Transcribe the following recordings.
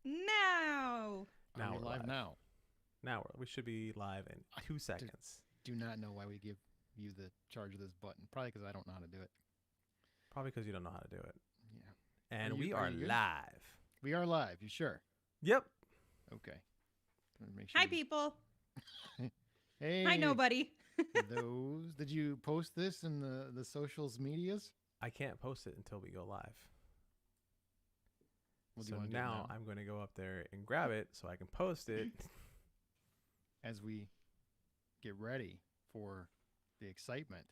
Now. Now we're live now. Now we should be live in 2 seconds. Do not know why we give you the charge of this button. Probably because I don't know how to do it. Probably because you don't know how to do it. Yeah. And we are live. We are live. You sure? Yep. Okay. Make sure Hi, people. Hey. Hi, nobody. Did you post this in the socials medias? I can't post it until we go live. What do So you want to now do I'm going to go up there and grab it so I can post it. as we get ready for the excitement.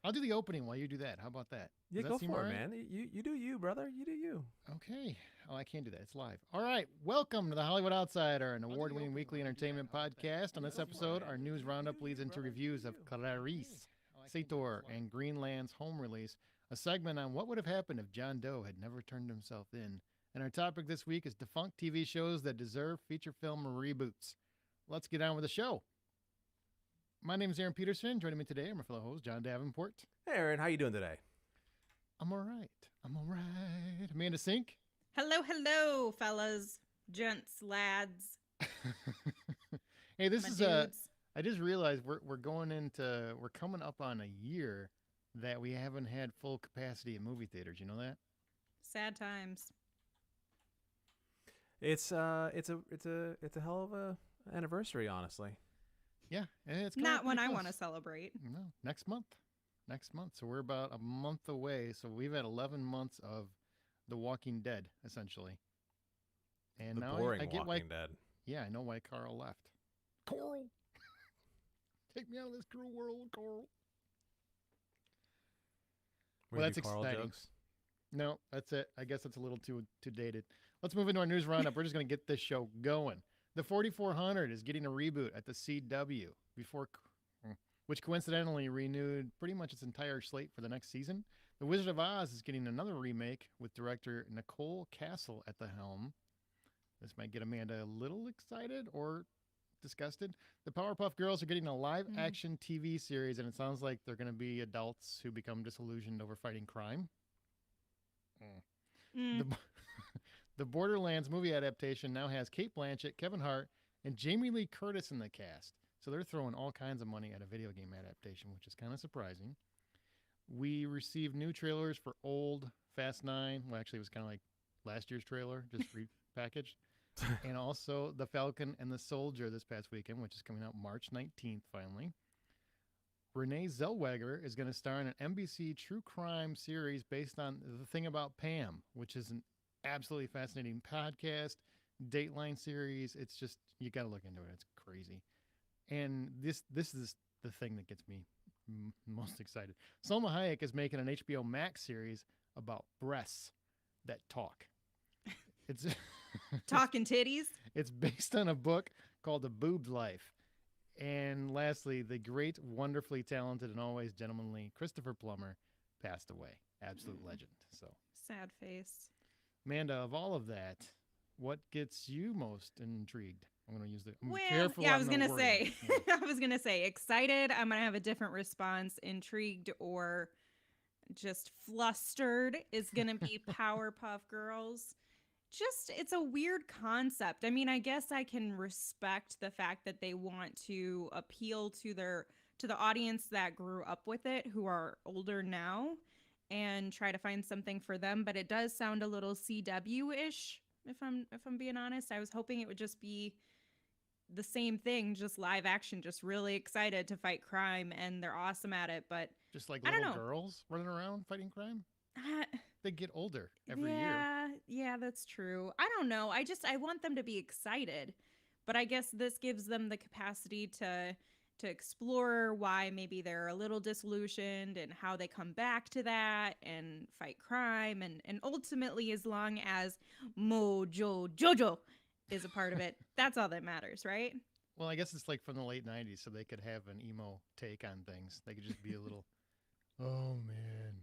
I'll do the opening while you do that. How about that? Yeah, Does go that seem for all it, right? man. You do you, brother. You do you. Okay. Oh, I can't do that. It's live. All right. Welcome to the Hollywood Outsider, an award-winning weekly entertainment podcast. On this episode, our news roundup leads into reviews of Clarice, Sator, and Greenland's home release, a segment on what would have happened if John Doe had never turned himself in. And our topic this week is defunct TV shows that deserve feature film reboots. Let's get on with the show. My name is Aaron Peterson. Joining me today are my fellow host, John Davenport. Hey, Aaron, how you doing today? I'm all right. I'm all right. Amanda Sink. Hello, fellas, gents, lads. Hey, this my is dudes. I just realized we're coming up on a year that we haven't had full capacity in movie theaters. You know that? Sad times. It's a hell of a anniversary, honestly. Yeah, and it's Not one I close. want to celebrate. No, next month. So we're about a month away. So we've had 11 months of The Walking Dead, essentially. And The now boring I get Walking why. Dead. Yeah, I know why Carl left. Carl, take me out of this cruel world, Carl. We're Well, gonna that's do Carl exciting. jokes. No, that's it. I guess that's a little too dated. Let's move into our news roundup. We're just going to get this show going. The 4400 is getting a reboot at the CW, which coincidentally renewed pretty much its entire slate for the next season. The Wizard of Oz is getting another remake with director Nicole Castle at the helm. This might get Amanda a little excited or disgusted. The Powerpuff Girls are getting a live-action TV series, and it sounds like they're going to be adults who become disillusioned over fighting crime. The Borderlands movie adaptation now has Cate Blanchett, Kevin Hart, and Jamie Lee Curtis in the cast. So they're throwing all kinds of money at a video game adaptation, which is kind of surprising. We received new trailers for old Fast 9. Well, actually, it was kind of like last year's trailer, just repackaged. And also The Falcon and the Soldier this past weekend, which is coming out March 19th, finally. Renee Zellweger is going to star in an NBC true crime series based on The Thing About Pam, which is an absolutely fascinating podcast, Dateline series. It's just, you got to look into it. It's crazy. And this is the thing that gets me most excited. Salma Hayek is making an HBO Max series about breasts that talk. It's Talking titties. It's based on a book called The Boob's Life. And lastly, the great, wonderfully talented, and always gentlemanly Christopher Plummer passed away. Absolute legend. So, Sad face. Amanda, of all of that, what gets you most intrigued? I'm going to use the. I'm Well, careful. yeah, I on was the gonna wording. say. I was gonna say excited. I'm gonna have a different response. Intrigued or just flustered is gonna be Powerpuff Girls. Just, it's a weird concept. I mean, I guess I can respect the fact that they want to appeal to the audience that grew up with it, who are older now, and try to find something for them. But it does sound a little CW-ish, if I'm being honest. I was hoping it would just be the same thing, just live action, just really excited to fight crime, and they're awesome at it. But Just like I don't little know. girls running around fighting crime. They get older every yeah, year. Yeah, that's true. I don't know. I want them to be excited, but I guess this gives them the capacity to explore why maybe they're a little disillusioned and how they come back to that and fight crime, and ultimately, as long as Mojo Jojo is a part of it, that's all that matters, right? Well, I guess it's like from the late 90s, so they could have an emo take on things. They could just be a little, oh man,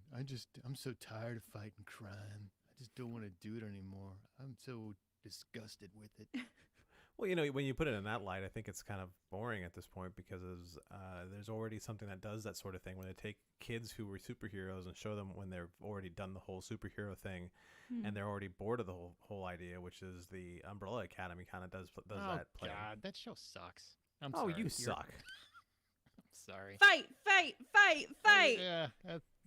I'm so tired of fighting crime. I just don't want to do it anymore. I'm so disgusted with it. Well, when you put it in that light, I think it's kind of boring at this point because there's already something that does that sort of thing when they take kids who were superheroes and show them when they've already done the whole superhero thing and they're already bored of the whole idea, which is the Umbrella Academy kind of does that play. Oh, God, that show sucks. I'm Oh, sorry. you suck. I'm sorry. Fight, fight, fight, fight. Yeah,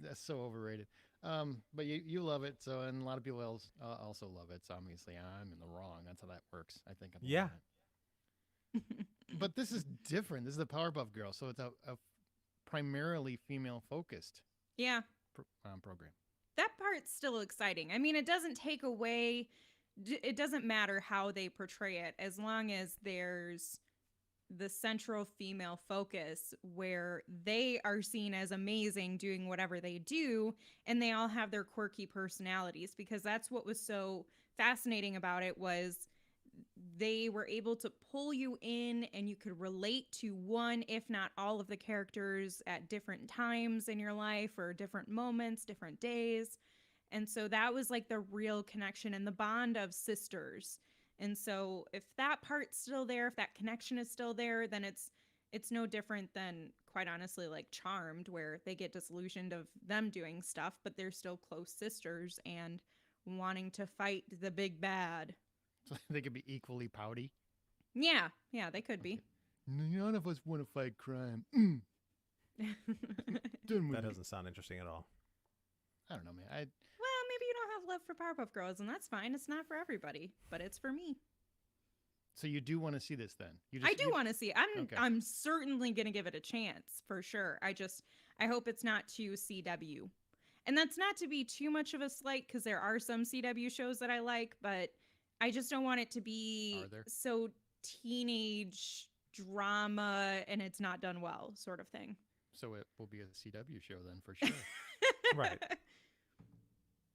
that's so overrated. But you love it, and a lot of people else also love it. So obviously, I'm in the wrong. That's how that works. I think. Yeah. But this is different. This is the Powerpuff Girls, so it's a primarily female-focused Yeah. program. That part's still exciting. I mean, it doesn't take away, it doesn't matter how they portray it, as long as there's the central female focus where they are seen as amazing doing whatever they do, and they all have their quirky personalities, because that's what was so fascinating about it, was they were able to pull you in and you could relate to one, if not all, of the characters at different times in your life or different moments, different days. And so that was like the real connection and the bond of sisters. And so if that part's still there, if that connection is still there, then it's no different than, quite honestly, like Charmed, where they get disillusioned of them doing stuff, but they're still close sisters and wanting to fight the big bad. So they could be equally pouty. Yeah, they could be. None of us want to fight crime. That doesn't sound interesting at all. I don't know, man. Well, maybe you don't have love for Powerpuff Girls, and that's fine. It's not for everybody, but it's for me. So you do want to see this then? I do want to see it. I'm certainly going to give it a chance, for sure. I hope it's not too CW. And that's not to be too much of a slight, because there are some CW shows that I like, but I just don't want it to be so teenage drama and it's not done well, sort of thing. So it will be a CW show then, for sure. Right.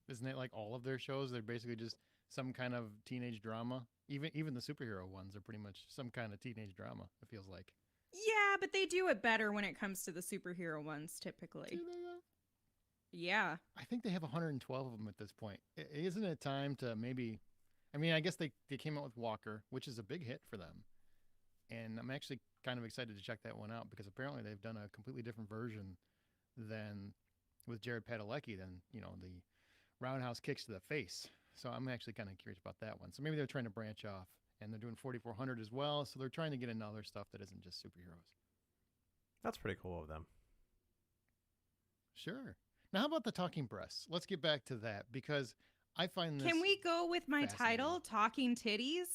Isn't it like all of their shows? They're basically just some kind of teenage drama. Even the superhero ones are pretty much some kind of teenage drama, it feels like. Yeah, but they do it better when it comes to the superhero ones, typically. Do they though? Yeah. I think they have 112 of them at this point. Isn't it time to maybe... I mean, I guess they came out with Walker, which is a big hit for them. And I'm actually kind of excited to check that one out, because apparently they've done a completely different version than with Jared Padalecki than, the roundhouse kicks to the face. So I'm actually kind of curious about that one. So maybe they're trying to branch off, and they're doing 4400 as well. So they're trying to get into other stuff that isn't just superheroes. That's pretty cool of them. Sure. Now, how about the talking breasts? Let's get back to that, because I find this... Can we go with my title, Talking Titties?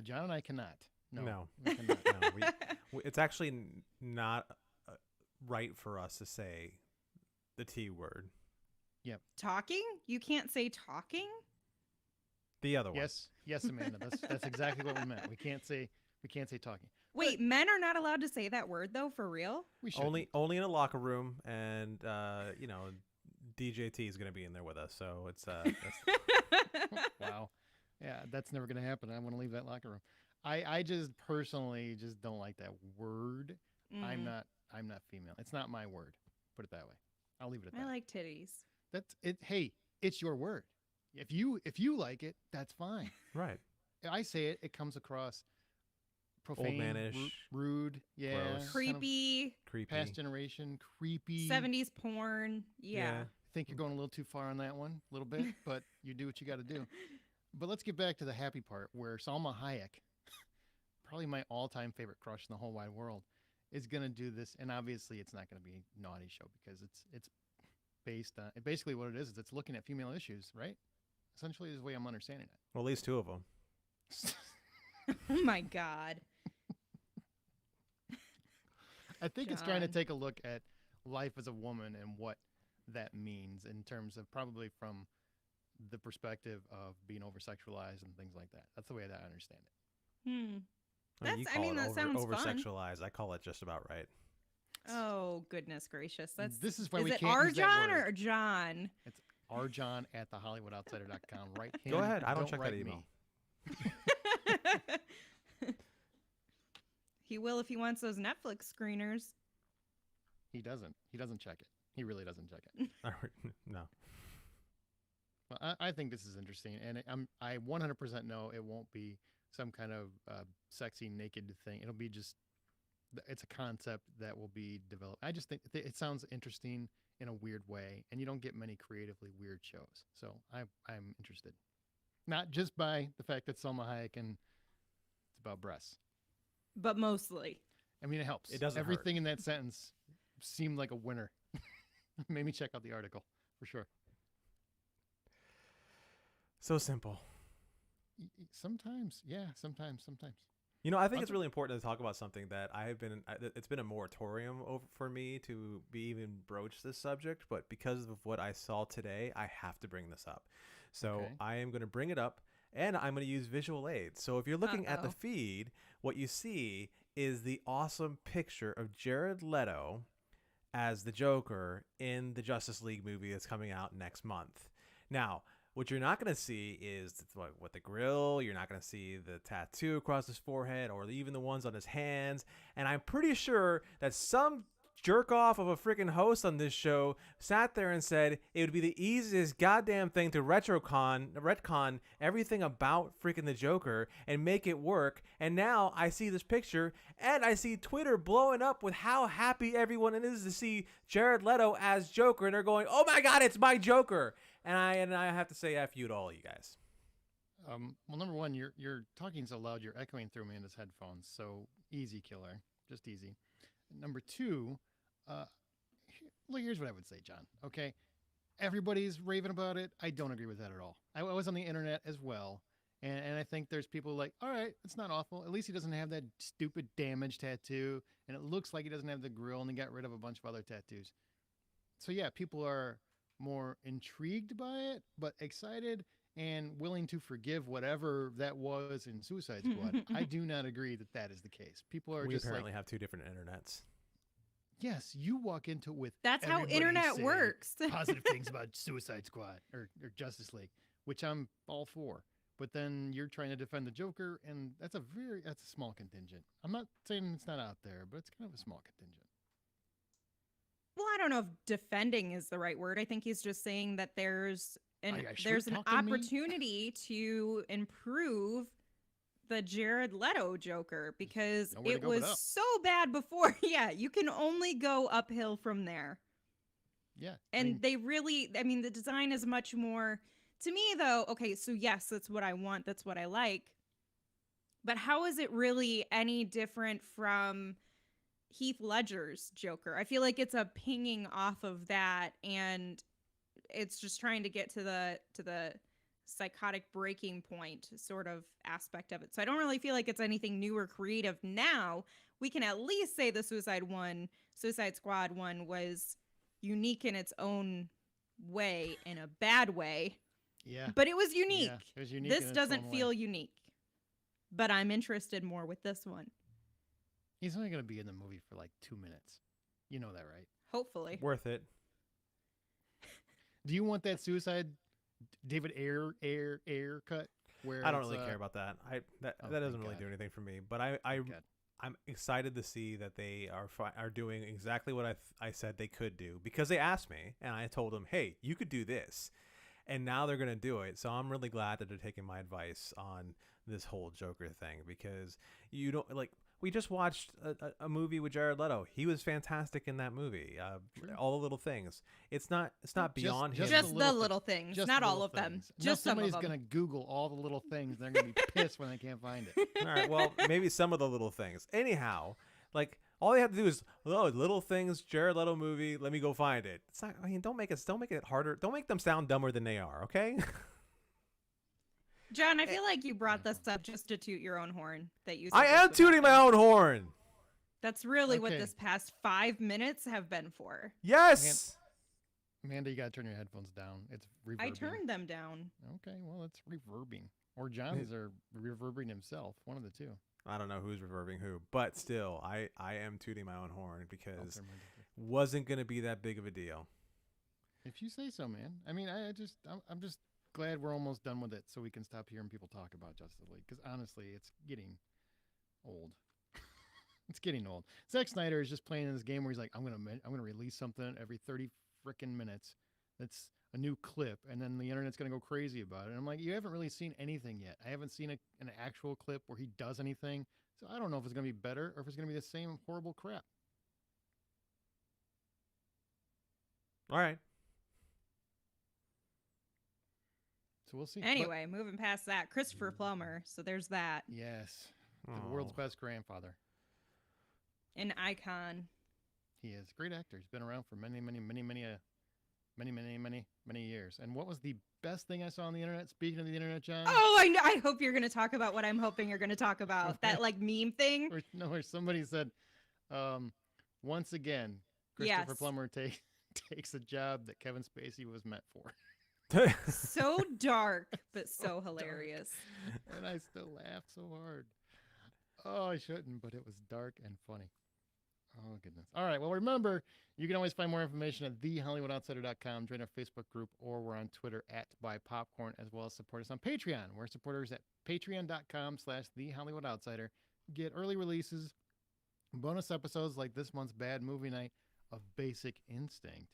John and I cannot. No. We cannot. No. It's actually not right for us to say the T word. Yep. Talking? You can't say talking? The other one. Yes, Amanda. That's exactly what we meant. We can't say talking. Wait, men are not allowed to say that word though, for real? We should only in a locker room, and DJT is going to be in there with us, so it's Wow. Yeah, that's never going to happen. I want to leave that locker room. I just personally just don't like that word. I'm not female. It's not my word. Put it that way. I'll leave it at that. I like titties. That's it. Hey, it's your word. If you like it, that's fine. right. I say it. It comes across profane, old manish, rude, yeah, gross. Creepy, past generation, creepy, 70s porn. Yeah. I think you're going a little too far on that one, a little bit, but you do what you got to do. But let's get back to the happy part, where Salma Hayek, probably my all-time favorite crush in the whole wide world, is going to do this. And obviously it's not going to be a naughty show, because it's based on, basically what it is it's looking at female issues, right? Essentially is the way I'm understanding it. Well, at least two of them. Oh my God. I think it's trying to take a look at life as a woman and what that means in terms of probably from the perspective of being over-sexualized and things like that. That's the way that I understand it. That sounds over-sexualized. I call it just about right. Oh, goodness gracious. This is why is we it can't use that Arjon word. or John? It's Arjon at thehollywoodoutsider.com. Write him. Go ahead. I don't check write that email. Me. He will if he wants those Netflix screeners. He doesn't. He doesn't check it. He really doesn't check it. No. Well, I think this is interesting, and I 100% know it won't be some kind of sexy naked thing. It'll be just it's a concept that will be developed. I just think it sounds interesting in a weird way, and you don't get many creatively weird shows. So I'm interested, not just by the fact that Selma Hayek and it's about breasts, But mostly. I mean, it helps. It doesn't Everything in that sentence seemed like a winner. Made me check out the article for sure. So simple. Sometimes, yeah. Sometimes. You know, I think it's Also- really important to talk about something that it's been a moratorium over for me to be even broach this subject, but because of what I saw today, I have to bring this up. So Okay. I am going to bring it up, and I'm going to use visual aids. So if you're looking at the Uh-oh. feed, what you see is the awesome picture of Jared Leto as the Joker in the Justice League movie that's coming out next month. Now, what you're not going to see is what the grill. You're not going to see the tattoo across his forehead or even the ones on his hands. And I'm pretty sure that some jerk off of a freaking host on this show sat there and said it would be the easiest goddamn thing to retcon everything about freaking the Joker and make it work. And now I see this picture and I see Twitter blowing up with how happy everyone is to see Jared Leto as Joker, and they're going, "Oh my God, it's my Joker!" And I have to say F you to all you guys. Well, number one, you're talking so loud, you're echoing through Amanda's headphones. So easy, killer, just easy. Number two, here's what I would say, John. Okay, everybody's raving about it. I don't agree with that at all. I was on the internet as well, and I think there's people like, all right, it's not awful. At least he doesn't have that stupid damage tattoo, and it looks like he doesn't have the grill, and he got rid of a bunch of other tattoos. So yeah, people are more intrigued by it, but excited and willing to forgive whatever that was in Suicide Squad. I do not agree that that is the case. People are We just apparently like, have two different internets. yes, you walk into it with That's how everybody internet saying works. positive things about Suicide Squad or Justice League, which I'm all for. But then you're trying to defend the Joker, and that's a small contingent. I'm not saying it's not out there, but it's kind of a small contingent. Well, I don't know if defending is the right word. I think he's just saying that there's an Are you there's an sweet-talking me? opportunity to improve the Jared Leto Joker because Nowhere to it go but was up. so bad before. Yeah, you can only go uphill from there. Yeah, And they really, I mean, the design is much more, to me though, okay, so yes, that's what I want, that's what I like. But how is it really any different from Heath Ledger's Joker? I feel like it's a pinging off of that, and it's just trying to get to the psychotic breaking point sort of aspect of it. So I don't really feel like it's anything new or creative now. We can at least say the Suicide Squad one was unique in its own way, in a bad way, yeah, but it was unique. Yeah, it was unique. This in its doesn't own feel way. unique, but I'm interested more with this one. He's only going to be in the movie for like 2 minutes. You know that, right? Hopefully. Worth it. Do you want that Suicide David Ayer cut? Where I don't it's, really care about that. That oh, doesn't thank really God. do anything for me. But God. I'm excited to see that they are doing exactly what I said they could do, because they asked me and I told them, hey, you could do this, and now they're gonna do it. So I'm really glad that they're taking my advice on this whole Joker thing, because you don't like. We just watched a movie with Jared Leto. He was fantastic in that movie. Sure. All the little things. It's not beyond him. Just the little things, Just not the all little of them. things. Now Just some of somebody's them. going to Google all the little things. And they're going to be pissed when they can't find it. All right, well, maybe some of the little things. Anyhow, like all they have to do is, oh, little things, Jared Leto movie. Let me go find it. It's not. I mean, don't make it harder. Don't make them sound dumber than they are. Okay. John, I feel like you brought this up just to toot your own horn. That you. I said this am would tooting my happen. own horn. That's really what Okay. this past 5 minutes have been for. Yes. Amanda, you got to turn your headphones down. It's reverbing. I turned them down. Okay, well, it's reverbing. Or John's are reverbing himself. One of the two. I don't know who's reverbing who, but still, I am tooting my own horn I'll because turn mine down. wasn't gonna be that big of a deal. If you say so, man. I mean, I'm just glad we're almost done with it, so we can stop hearing people talk about Justice League. Because honestly, it's getting old. It's getting old. Zack Snyder is just playing in this game where he's like, I'm gonna release something every 30 frickin' minutes. a new clip, and then the internet's going to go crazy about it. And I'm like, you haven't really seen anything yet. I haven't seen an actual clip where he does anything. So I don't know if it's going to be better or if it's going to be the same horrible crap. All right. So we'll see. Anyway, moving past that, Christopher Plummer. So there's that. Yes. The Oh. world's best grandfather. An icon. He is a great actor. He's been around for many years. And what was the best thing I saw on the internet? Speaking of the internet, John. Oh, I hope you're going to talk about what I'm hoping you're going to talk about. That like meme thing. Where somebody said, once again, Christopher Plummer takes a job that Kevin Spacey was meant for. So dark, but so hilarious. And I still laughed so hard. Oh, I shouldn't, but it was dark and funny. Oh, goodness. All right. Well, remember, you can always find more information at thehollywoodoutsiders.com. Join our Facebook group, or we're on Twitter at @BuyPopcorn, as well as support us on Patreon. We're supporters at patreon.com/thehollywoodoutsiders. Get early releases, bonus episodes like this month's Bad Movie Night of Basic Instinct,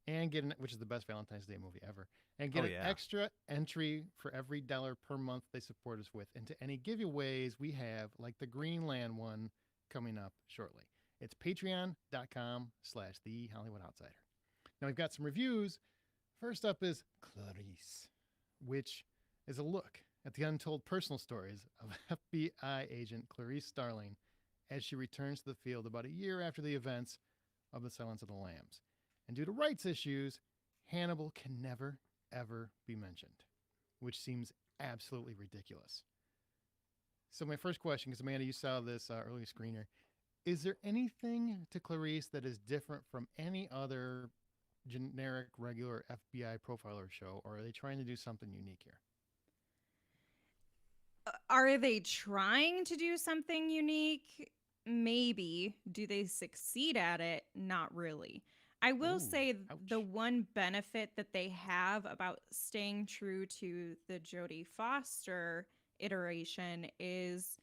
and which is the best Valentine's Day movie ever, and get an extra entry for every $1 per month they support us with into any giveaways we have, like the Greenland one coming up shortly. It's patreon.com/thehollywoodoutsiders. Now we've got some reviews. First up is Clarice, which is a look at the untold personal stories of FBI agent Clarice Starling as she returns to the field about a year after the events of the Silence of the Lambs. And due to rights issues, Hannibal can never, ever be mentioned, which seems absolutely ridiculous. So my first question, because Amanda, you saw this early screener, is there anything to Clarice that is different from any other generic, regular FBI profiler show, or are they trying to do something unique here? Are they trying to do something unique? Maybe. Do they succeed at it? Not really. I will say the one benefit that they have about staying true to the Jodie Foster iteration is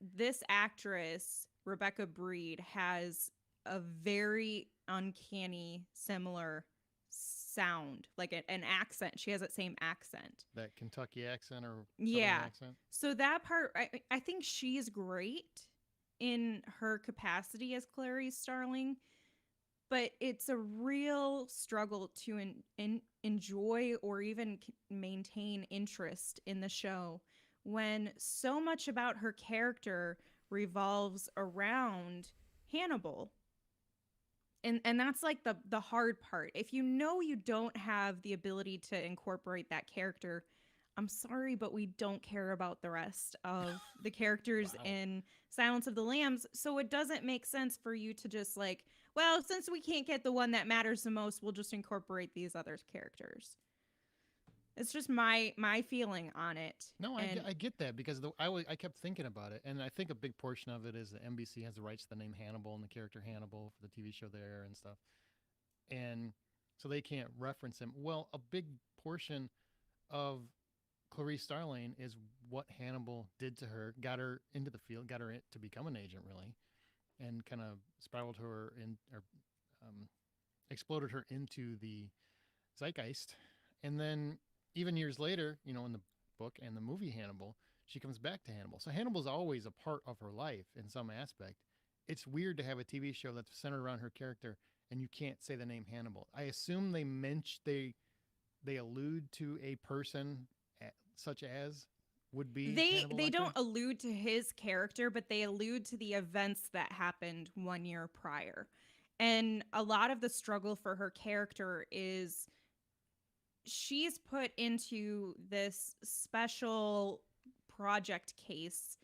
this actress, Rebecca Breed, has a very uncanny, similar sound, like an accent. She has that same accent. That Kentucky accent or accent? So that part, I think she's great in her capacity as Clarice Starling, but it's a real struggle to enjoy or even maintain interest in the show when so much about her character revolves around Hannibal. And that's like the hard part. If you know you don't have the ability to incorporate that character, I'm sorry, but we don't care about the rest of the characters in Silence of the Lambs. So it doesn't make sense for you to just like, well, since we can't get the one that matters the most, we'll just incorporate these other characters. It's just my feeling on it. No, I get that because I kept thinking about it, and I think a big portion of it is that NBC has the rights to the name Hannibal and the character Hannibal for the TV show there and stuff, and so they can't reference him. Well, a big portion of Clarice Starling is what Hannibal did to her, got her into the field, got her to become an agent, really, and kind of spiraled her exploded her into the zeitgeist, and then even years later, in the book and the movie Hannibal, she comes back to Hannibal. So Hannibal's always a part of her life in some aspect. It's weird to have a TV show that's centered around her character and you can't say the name Hannibal. I assume they allude to a person such as would be Hannibal. They don't allude to his character, but they allude to the events that happened 1 year prior. And a lot of the struggle for her character is she's put into this special project case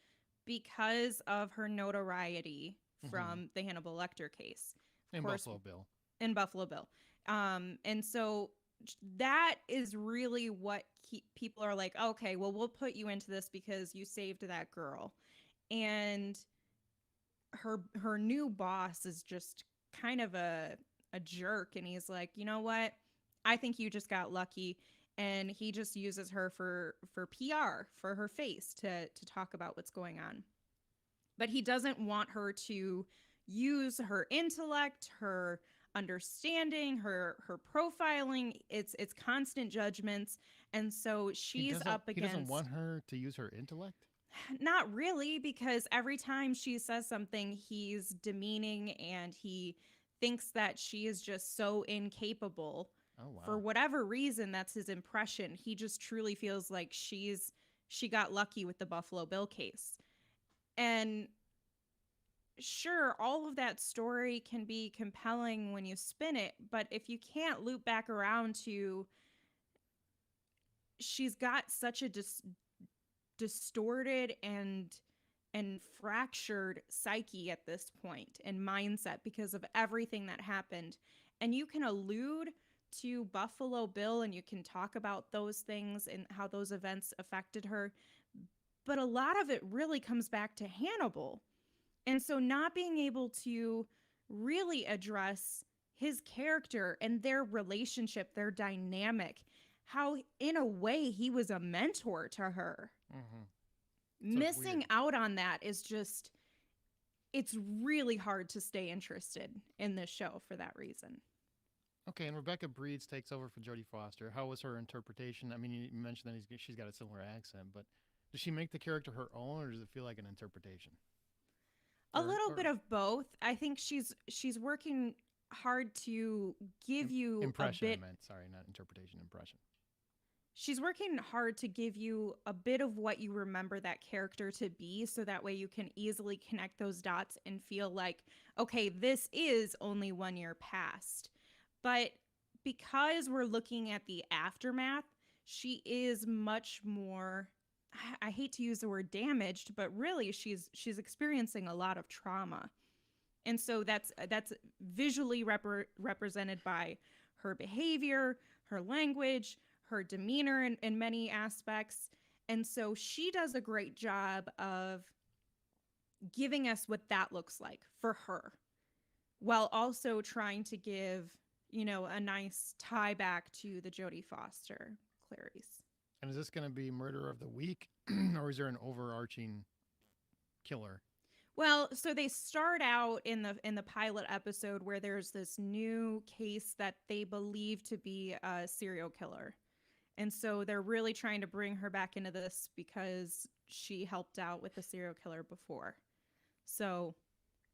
because of her notoriety from the Hannibal Lecter case. Buffalo Bill. In Buffalo Bill. And so that is really what people are like, okay, well, we'll put you into this because you saved that girl. And her new boss is just kind of a jerk. And he's like, you know what? I think you just got lucky, and he just uses her for PR, for her face, to talk about what's going on. But he doesn't want her to use her intellect, her understanding, her profiling, it's constant judgments. And so she's up He doesn't against, want her to use her intellect? not really, because every time she says something, he's demeaning and he thinks that she is just so incapable. Oh, wow. For whatever reason, that's his impression. He just truly feels like she got lucky with the Buffalo Bill case. And sure, all of that story can be compelling when you spin it, but if you can't loop back around to she's got such a distorted and fractured psyche at this point and mindset because of everything that happened, and you can allude to Buffalo Bill and you can talk about those things and how those events affected her, but a lot of it really comes back to Hannibal. And so not being able to really address his character and their relationship, their dynamic, how in a way he was a mentor to her. Mm-hmm. Missing out on that is just, it's really hard to stay interested in this show for that reason. Okay, and Rebecca Breeds takes over for Jodie Foster. How was her interpretation? I mean, you mentioned that she's got a similar accent, but does she make the character her own, or does it feel like an interpretation? A little bit of both. I think she's working hard to give you impression, a bit. I meant, sorry, not interpretation, impression. She's working hard to give you a bit of what you remember that character to be, so that way you can easily connect those dots and feel like, okay, this is only 1 year past. But because we're looking at the aftermath, she is much more, I hate to use the word damaged, but really she's experiencing a lot of trauma. And so that's visually represented by her behavior, her language, her demeanor in many aspects. And so she does a great job of giving us what that looks like for her, while also trying to give, a nice tie back to the Jodie Foster Clarice. And is this going to be murder of the week, or is there an overarching killer? Well, so they start out in the pilot episode where there's this new case that they believe to be a serial killer. And so they're really trying to bring her back into this because she helped out with the serial killer before. So,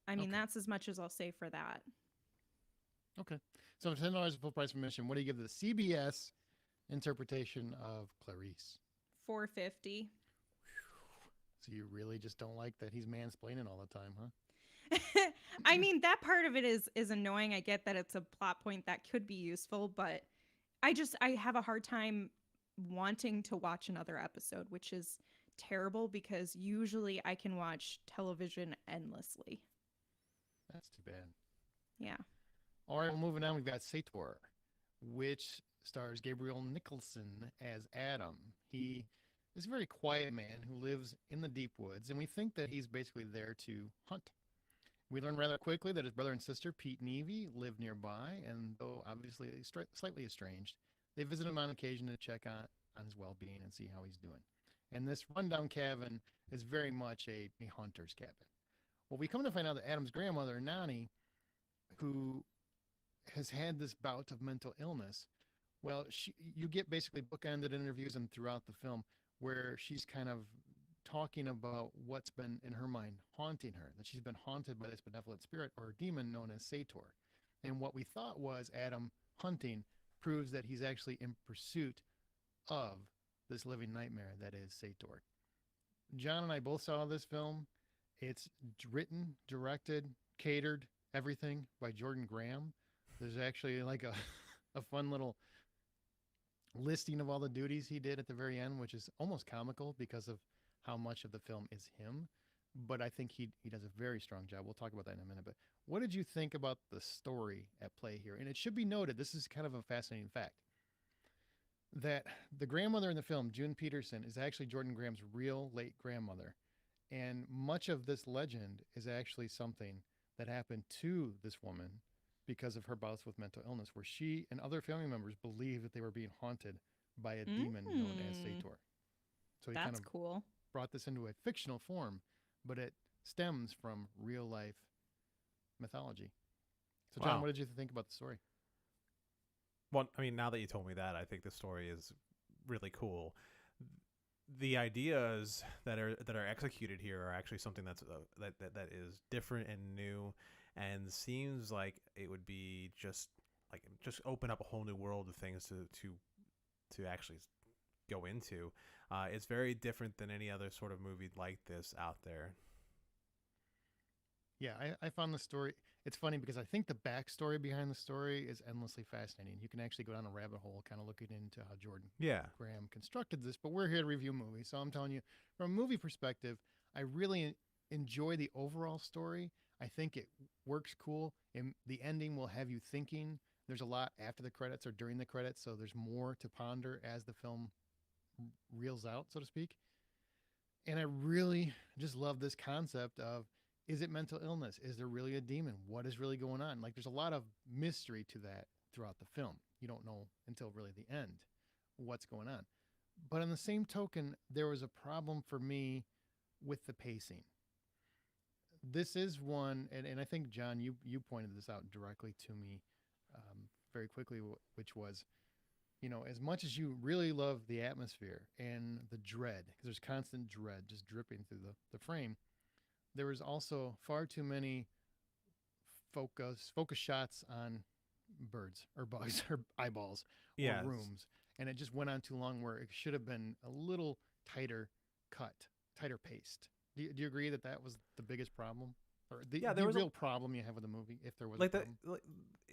I mean, that's as much as I'll say for that. Okay. So $10 full price admission. What do you give the CBS interpretation of Clarice? $4.50. So you really just don't like that he's mansplaining all the time, huh? I mean, that part of it is annoying. I get that it's a plot point that could be useful, but I have a hard time wanting to watch another episode, which is terrible because usually I can watch television endlessly. That's too bad. Yeah. All right, well, moving on, we've got Sator, which stars Gabriel Nicholson as Adam. He is a very quiet man who lives in the deep woods, and we think that he's basically there to hunt. We learn rather quickly that his brother and sister, Pete and Evie, live nearby, and though obviously slightly estranged, they visit him on occasion to check on his well-being and see how he's doing. And this rundown cabin is very much a hunter's cabin. Well, we come to find out that Adam's grandmother, Nani, who has had this bout of mental illness, well, you get basically bookended interviews and throughout the film where she's kind of talking about what's been in her mind haunting her, that she's been haunted by this benevolent spirit or demon known as Sator. And what we thought was Adam hunting proves that he's actually in pursuit of this living nightmare that is Sator. John and I both saw this film. It's written, directed, catered, everything by Jordan Graham. There's actually like a fun little listing of all the duties he did at the very end, which is almost comical because of how much of the film is him. But I think he does a very strong job. We'll talk about that in a minute. But what did you think about the story at play here? And it should be noted, this is kind of a fascinating fact, that the grandmother in the film, June Peterson, is actually Jordan Graham's real late grandmother. And much of this legend is actually something that happened to this woman because of her bouts with mental illness, where she and other family members believed that they were being haunted by a demon known as Sator. So he That's kind of cool. Brought this into a fictional form, but it stems from real life mythology. So, John, Wow. what did you think about the story? Well, I mean, now that you told me that, I think the story is really cool. The ideas that are executed here are actually something that's that is different and new, and seems like it would be just open up a whole new world of things to actually go into. It's very different than any other sort of movie like this out there. Yeah, I found the story. It's funny because I think the backstory behind the story is endlessly fascinating. You can actually go down a rabbit hole kind of looking into how Jordan Yeah. Graham constructed this, but we're here to review movies. So I'm telling you, from a movie perspective, I really enjoy the overall story. I think it works cool, and the ending will have you thinking. There's a lot after the credits or during the credits, so there's more to ponder as the film reels out, so to speak. And I really just love this concept of, is it mental illness? Is there really a demon? What is really going on? Like, there's a lot of mystery to that throughout the film. You don't know until really the end what's going on. But on the same token, there was a problem for me with the pacing. This is one, and I think, John, you pointed this out directly to me very quickly, which was, as much as you really love the atmosphere and the dread, because there's constant dread just dripping through the frame, there was also far too many focus shots on birds or bugs or eyeballs or Yes. rooms, and it just went on too long where it should have been a little tighter cut, tighter paced. Do you agree that that was the biggest problem, or Yeah, the there was real problem you have with the movie, if there was like a the problem?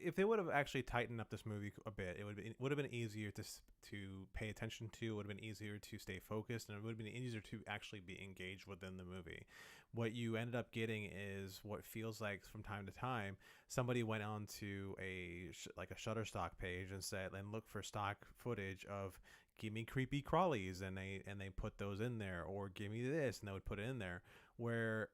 if they would have actually tightened up this movie a bit, it would have been easier to pay attention to. It would have been easier to stay focused, and it would have been easier to actually be engaged within the movie. What you ended up getting is what feels like from time to time somebody went on to like a Shutterstock page and looked for stock footage of, give me creepy crawlies, and they put those in there, or give me this, and they would put it in there, where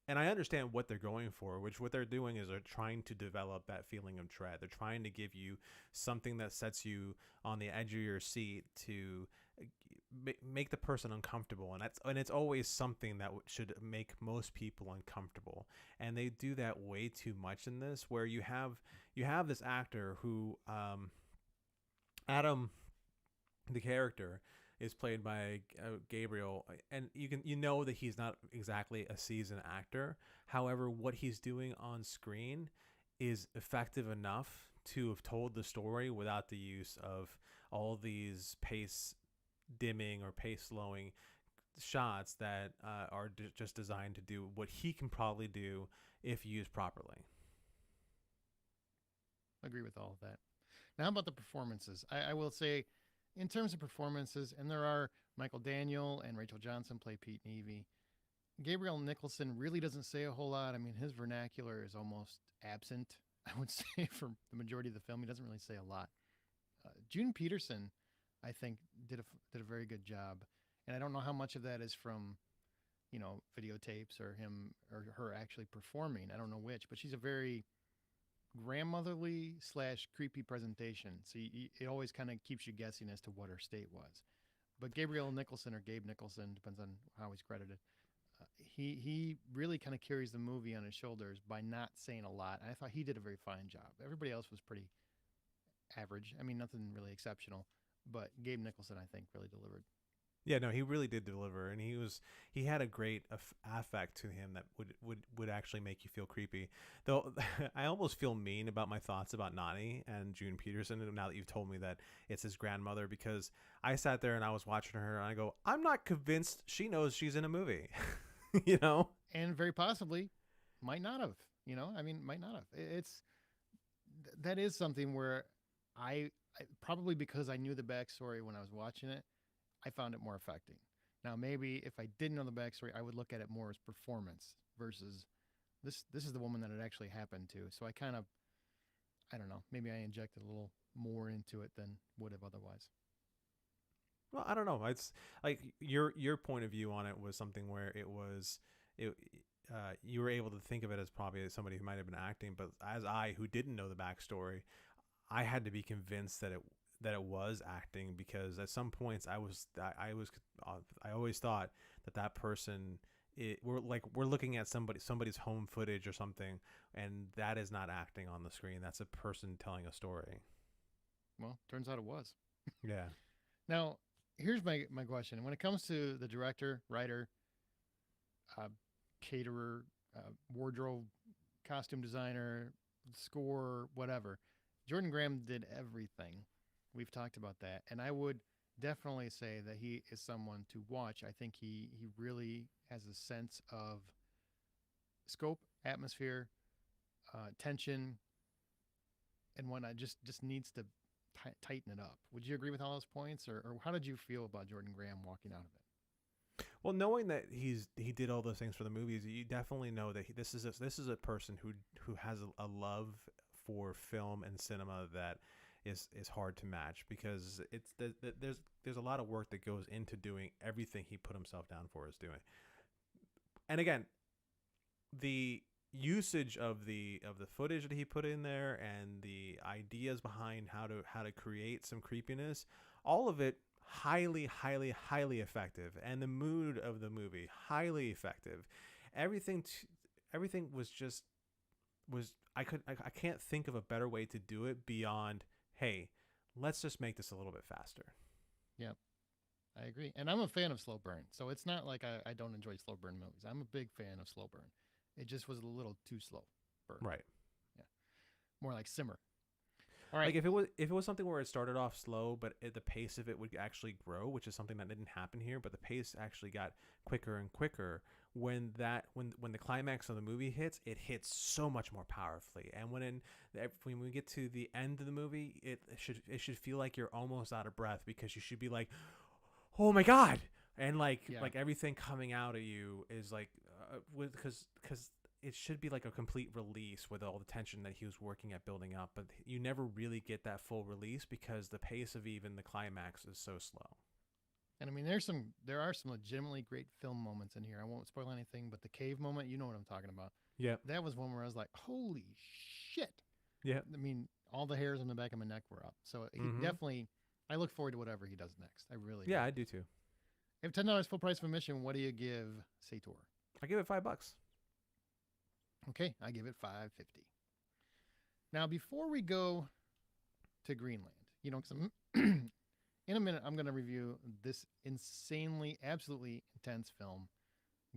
and I understand what they're going for, which what they're doing is they're trying to develop that feeling of dread. They're trying to give you something that sets you on the edge of your seat to make the person uncomfortable, and it's always something that should make most people uncomfortable. And they do that way too much in this, where you have this actor who Adam, the character, is played by Gabriel, and you know that he's not exactly a seasoned actor. However, what he's doing on screen is effective enough to have told the story without the use of all these pace dimming or pace slowing shots that are just designed to do what he can probably do if used properly. Agree with all of that. Now, how about the performances? I will say, in terms of performances, and there are Michael Daniel and Rachel Johnson play Pete and Evie. Gabriel Nicholson really doesn't say a whole lot. I mean, his vernacular is almost absent, I would say, for the majority of the film. He doesn't really say a lot. June Peterson, I think, did a very good job. And I don't know how much of that is from, videotapes or him or her actually performing. I don't know which, but she's a very grandmotherly / creepy presentation. So it always kind of keeps you guessing as to what her state was. But Gabriel Nicholson, or Gabe Nicholson, depends on how he's credited, he really kind of carries the movie on his shoulders by not saying a lot. And I thought he did a very fine job. Everybody else was pretty average. I mean, nothing really exceptional. But Gabe Nicholson, I think, really delivered. Yeah, no, he really did deliver, and he had a great affect to him that would actually make you feel creepy. Though I almost feel mean about my thoughts about Nani and June Peterson now that you've told me that it's his grandmother, because I sat there and I was watching her and I go, I'm not convinced she knows she's in a movie. And very possibly might not have. I mean, might not have. That is something where I probably, because I knew the backstory when I was watching it, I found it more affecting. Now, maybe if I didn't know the backstory, I would look at it more as performance versus this is the woman that it actually happened to. So I kind of, I don't know, maybe I injected a little more into it than would have otherwise. Well, I don't know. It's like your point of view on it was something where you were able to think of it as probably somebody who might have been acting, but as who didn't know the backstory, I had to be convinced that it was acting, because at some points I always thought that person we're looking at somebody's home footage or something, and that is not acting on the screen. That's a person telling a story. Well, turns out it was. Yeah. Now, here's my question. When it comes to the director, writer, caterer, wardrobe, costume designer, score, whatever, Jordan Graham did everything. We've talked about that. And I would definitely say that he is someone to watch. I think he really has a sense of scope, atmosphere, tension, and whatnot. Just needs to tighten it up. Would you agree with all those points, or how did you feel about Jordan Graham walking out of it? Well, knowing that he did all those things for the movies, you definitely know that this is a person who has a love for film and cinema that is hard to match, because there's a lot of work that goes into doing everything he put himself down for is doing. And again, the usage of the footage that he put in there and the ideas behind how to create some creepiness, all of it highly effective, and the mood of the movie highly effective. Everything was I can't think of a better way to do it beyond, hey, let's just make this a little bit faster. Yep, I agree. And I'm a fan of slow burn, so it's not like I don't enjoy slow burn movies. I'm a big fan of slow burn. It just was a little too slow burn. Right. Yeah. More like simmer. All right. Like if it was something where it started off slow, but the pace of it would actually grow, which is something that didn't happen here, but the pace actually got quicker and quicker. When the climax of the movie hits, it hits so much more powerfully. And when we get to the end of the movie, it should feel like you're almost out of breath, because you should be like, oh my God. And like everything coming out of you is like, because it should be like a complete release with all the tension that he was working at building up, but you never really get that full release because the pace of even the climax is so slow. And I mean, there are some legitimately great film moments in here. I won't spoil anything, but the cave moment, you know what I'm talking about. Yeah. That was one where I was like, holy shit. Yeah. I mean, all the hairs on the back of my neck were up. So he definitely, I look forward to whatever he does next. I really do. Yeah, I do too. If $10 full price of admission, what do you give Sator? I give it $5. Okay, I give it $5.50. Now, before we go to Greenland, because in a minute I'm going to review this insanely, absolutely intense film,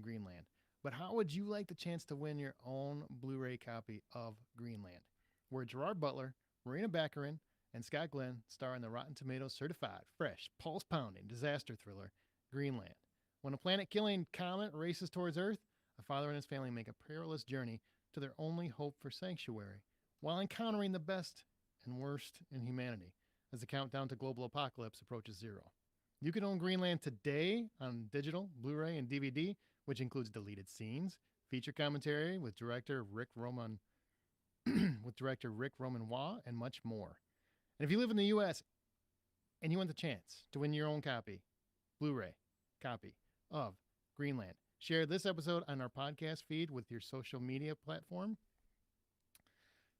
Greenland. But how would you like the chance to win your own Blu-ray copy of Greenland, where Gerard Butler, Marina Baccarin, and Scott Glenn star in the Rotten Tomatoes certified, fresh, pulse-pounding disaster thriller, Greenland? When a planet-killing comet races towards Earth, a father and his family make a perilous journey to their only hope for sanctuary, while encountering the best and worst in humanity as the countdown to global apocalypse approaches zero. You can own Greenland today on digital, Blu-ray, and DVD, which includes deleted scenes, feature commentary with director Rick Roman Waugh, and much more. And if you live in the U.S. and you want the chance to win your own Blu-ray copy of Greenland, share this episode on our podcast feed with your social media platform.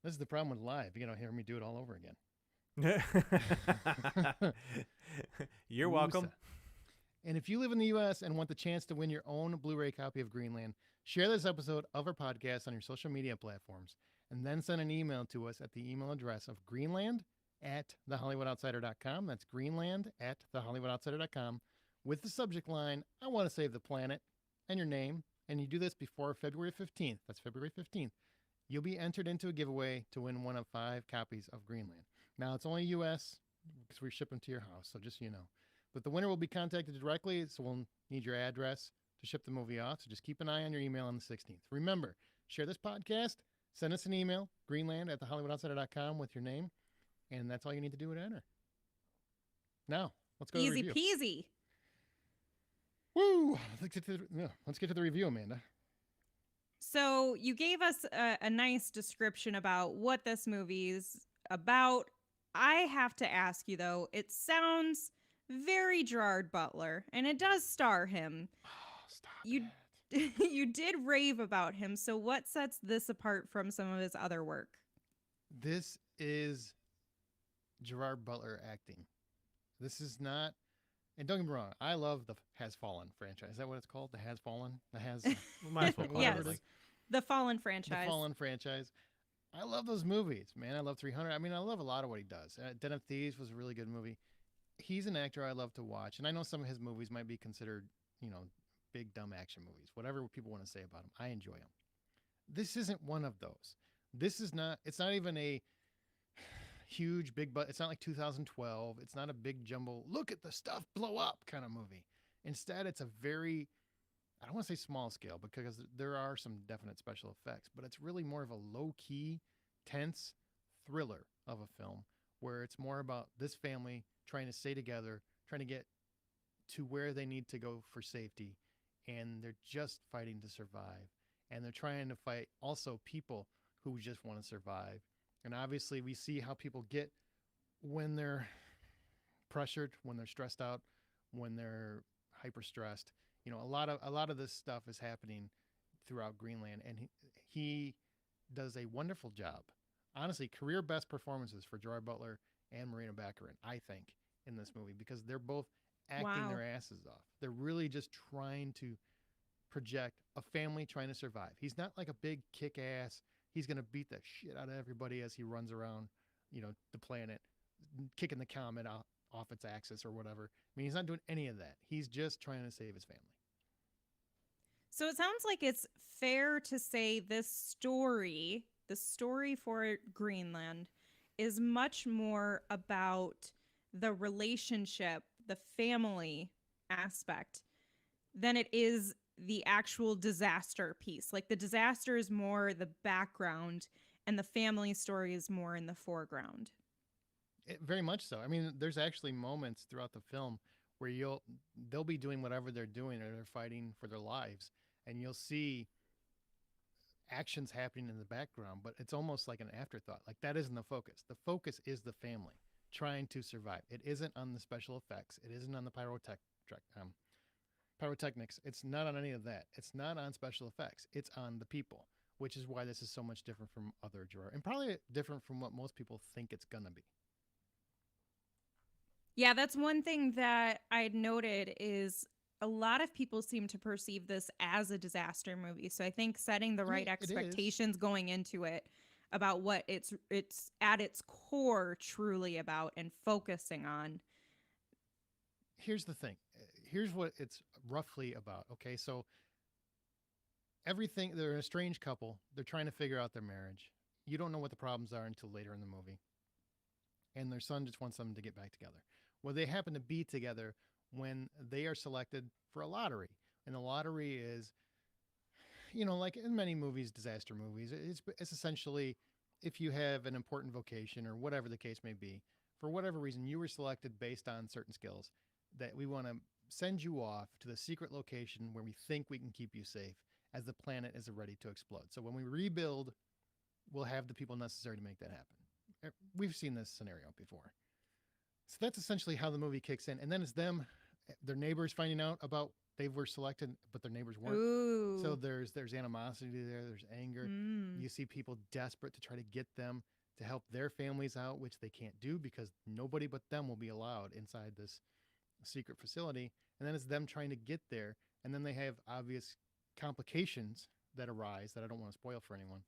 This is the problem with live. You're going to hear me do it all over again. You're welcome. And if you live in the U.S. and want the chance to win your own Blu-ray copy of Greenland, share this episode of our podcast on your social media platforms, and then send an email to us at the email address of greenland@thehollywoodoutsider.com. That's greenland@thehollywoodoutsider.com with the subject line, I want to save the planet, and your name, and you do this before February 15th. That's February 15th. You'll be entered into a giveaway to win one of 5 copies of Greenland. Now, it's only U.S. because we're shipping to your house, so just so you know. But the winner will be contacted directly, so we'll need your address to ship the movie off. So just keep an eye on your email on the 16th. Remember, share this podcast, send us an email, greenland@thehollywoodoutsider.com with your name, and that's all you need to do to enter. Now, let's go to the Easy review. peasy. Woo! Let's get to the review, Amanda. So you gave us a nice description about what this movie's about. I have to ask you, though, it sounds very Gerard Butler, and it does star him. Oh, stop You did rave about him, so what sets this apart from some of his other work? This is Gerard Butler acting. This is not And don't get me wrong, I love the Has Fallen franchise. Is that what it's called? The Has Fallen? The Has We might as well call Yes. it like The Fallen the franchise. Fallen franchise. I love those movies, man. I love 300. I mean, I love a lot of what he does. Den of Thieves was a really good movie. He's an actor I love to watch, and I know some of his movies might be considered, big dumb action movies. Whatever people want to say about him, I enjoy them. This isn't one of those. This is not. It's not even a huge big but. It's not like 2012. It's not a big jumbo. Look at the stuff blow up kind of movie. Instead, it's a very I don't want to say small scale because there are some definite special effects, but it's really more of a low key, tense thriller of a film where it's more about this family trying to stay together, trying to get to where they need to go for safety, and they're just fighting to survive. And they're trying to fight also people who just want to survive. And obviously, we see how people get when they're pressured, when they're stressed out, when they're hyper stressed. A lot of this stuff is happening throughout Greenland, and he does a wonderful job. Honestly, career best performances for Gerard Butler and Marina Baccarin, I think, in this movie because they're both acting Wow. their asses off. They're really just trying to project a family trying to survive. He's not like a big kick ass. He's going to beat the shit out of everybody as he runs around, the planet, kicking the comet off its axis or whatever. I mean, he's not doing any of that. He's just trying to save his family. So it sounds like it's fair to say this story, the story for Greenland, is much more about the relationship, the family aspect, than it is the actual disaster piece. Like the disaster is more the background, and the family story is more in the foreground. Very much so. I mean, there's actually moments throughout the film where they'll be doing whatever they're doing or they're fighting for their lives, and you'll see actions happening in the background, but it's almost like an afterthought. Like that isn't the focus. The focus is the family trying to survive. It isn't on the special effects. It isn't on the pyrotechnics. It's not on any of that. It's not on special effects. It's on the people, which is why this is so much different from other Gerard, and probably different from what most people think it's gonna be. Yeah, that's one thing that I'd noted is a lot of people seem to perceive this as a disaster movie. So I think setting the I right mean, it is. expectations going into it about what it's at its core truly about and focusing on. Here's the thing. Here's what it's roughly about. Okay, so they're an estranged couple. They're trying to figure out their marriage. You don't know what the problems are until later in the movie. And their son just wants them to get back together. Well, they happen to be together when they are selected for a lottery. And the lottery is, like in many movies, disaster movies, it's essentially if you have an important vocation or whatever the case may be, for whatever reason, you were selected based on certain skills that we want to send you off to the secret location where we think we can keep you safe as the planet is ready to explode. So when we rebuild, we'll have the people necessary to make that happen. We've seen this scenario before. So that's essentially how the movie kicks in. And then it's their neighbors finding out about they were selected, but their neighbors weren't. Ooh. So there's animosity there. There's anger. Mm. You see people desperate to try to get them to help their families out, which they can't do because nobody but them will be allowed inside this secret facility. And then it's them trying to get there. And then they have obvious complications that arise that I don't want to spoil for anyone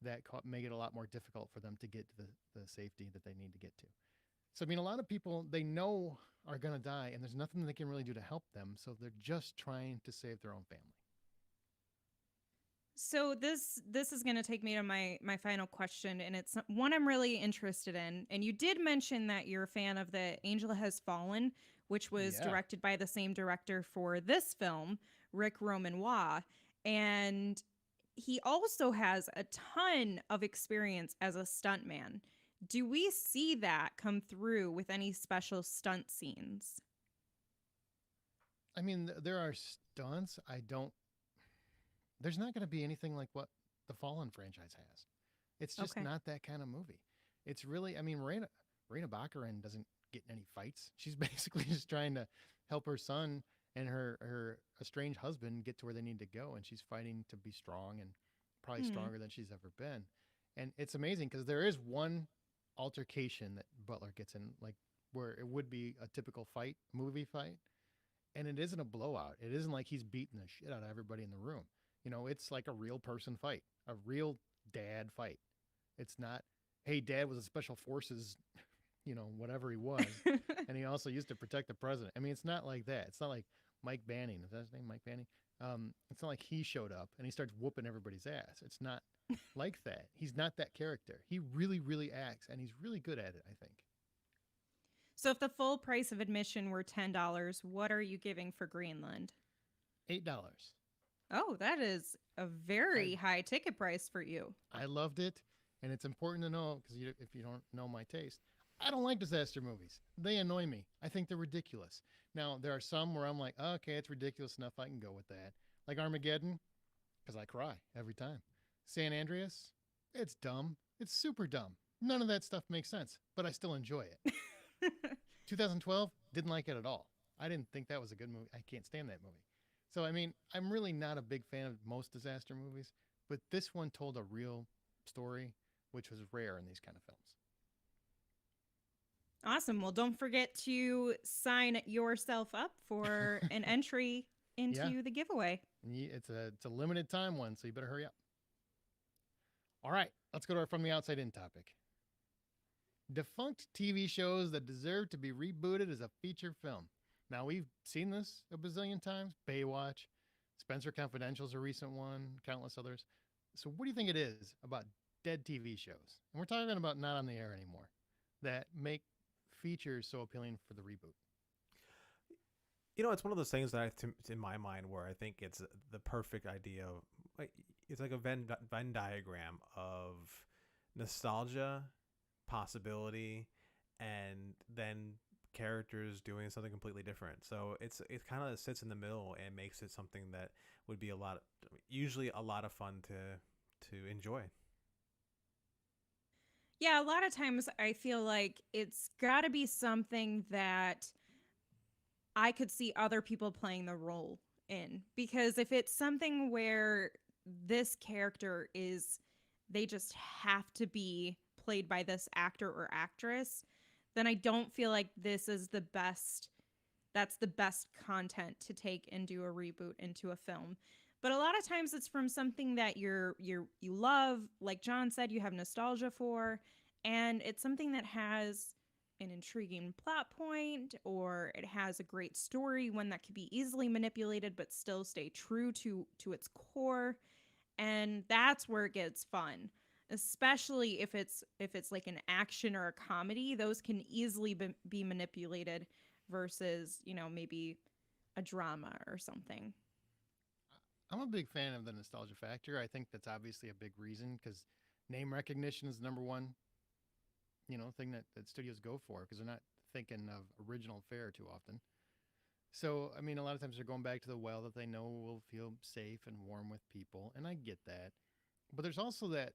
that make it a lot more difficult for them to get to the safety that they need to get to. So, I mean, a lot of people they know are going to die and there's nothing they can really do to help them. So they're just trying to save their own family. So this is going to take me to my final question, and it's one I'm really interested in. And you did mention that you're a fan of The Angel Has Fallen, which was directed by the same director for this film, Rick Romanois, and he also has a ton of experience as a stuntman. Do we see that come through with any special stunt scenes? I mean, there are stunts. There's not going to be anything like what the Fallen franchise has. It's just not that kind of movie. It's really, I mean, Marina Baccarin doesn't get in any fights. She's basically just trying to help her son and her estranged husband get to where they need to go. And she's fighting to be strong and probably stronger than she's ever been. And it's amazing because there is one altercation that Butler gets in, like where it would be a typical movie fight. And it isn't a blowout. It isn't like he's beating the shit out of everybody in the room. You know, it's like a real person fight, a real dad fight. It's not, hey, dad was a special forces, you know, whatever he was. And he also used to protect the president. I mean, it's not like that. It's not like Mike Banning. Is that his name? Mike Banning? It's not like he showed up and he starts whooping everybody's ass. It's not like that. He's not that character. He really, really acts, and he's really good at it, I think. So if the full price of admission were $10, what are you giving for Greenland? $8. Oh, that is a very high ticket price for you. I loved it, and it's important to know, because if you don't know my taste, I don't like disaster movies. They annoy me. I think they're ridiculous. Now, there are some where I'm like, oh, okay, it's ridiculous enough. I can go with that. Like Armageddon, because I cry every time. San Andreas, it's dumb. It's super dumb. None of that stuff makes sense, but I still enjoy it. 2012, didn't like it at all. I didn't think that was a good movie. I can't stand that movie. So, I mean, I'm really not a big fan of most disaster movies, but this one told a real story, which was rare in these kind of films. Awesome. Well, don't forget to sign yourself up for an entry into the giveaway. It's a limited time one, so you better hurry up. All right, let's go to our From the Outside In topic. Defunct TV shows that deserve to be rebooted as a feature film. Now, we've seen this a bazillion times. Baywatch, Spencer Confidential is a recent one, countless others. So what do you think it is about dead TV shows, and we're talking about not on the air anymore, that make features so appealing for the reboot? You know, it's one of those things that in my mind where I think it's the perfect idea of, like, it's like a Venn diagram of nostalgia, possibility, and then characters doing something completely different. So it kind of sits in the middle and makes it something that would be usually a lot of fun to enjoy. Yeah, a lot of times I feel like it's got to be something that I could see other people playing the role in. Because if it's something where this character they just have to be played by this actor or actress, then I don't feel like that's the best content to take and do a reboot into a film. But a lot of times it's from something that you love, like John said, you have nostalgia for, and it's something that has an intriguing plot point, or it has a great story, one that could be easily manipulated but still stay true to its core. And that's where it gets fun, especially if it's like an action or a comedy. Those can easily be manipulated versus, maybe a drama or something. I'm a big fan of the nostalgia factor. I think that's obviously a big reason, because name recognition is the number one, thing that studios go for, because they're not thinking of original fare too often. So, I mean, a lot of times they're going back to the well that they know will feel safe and warm with people, and I get that. But there's also that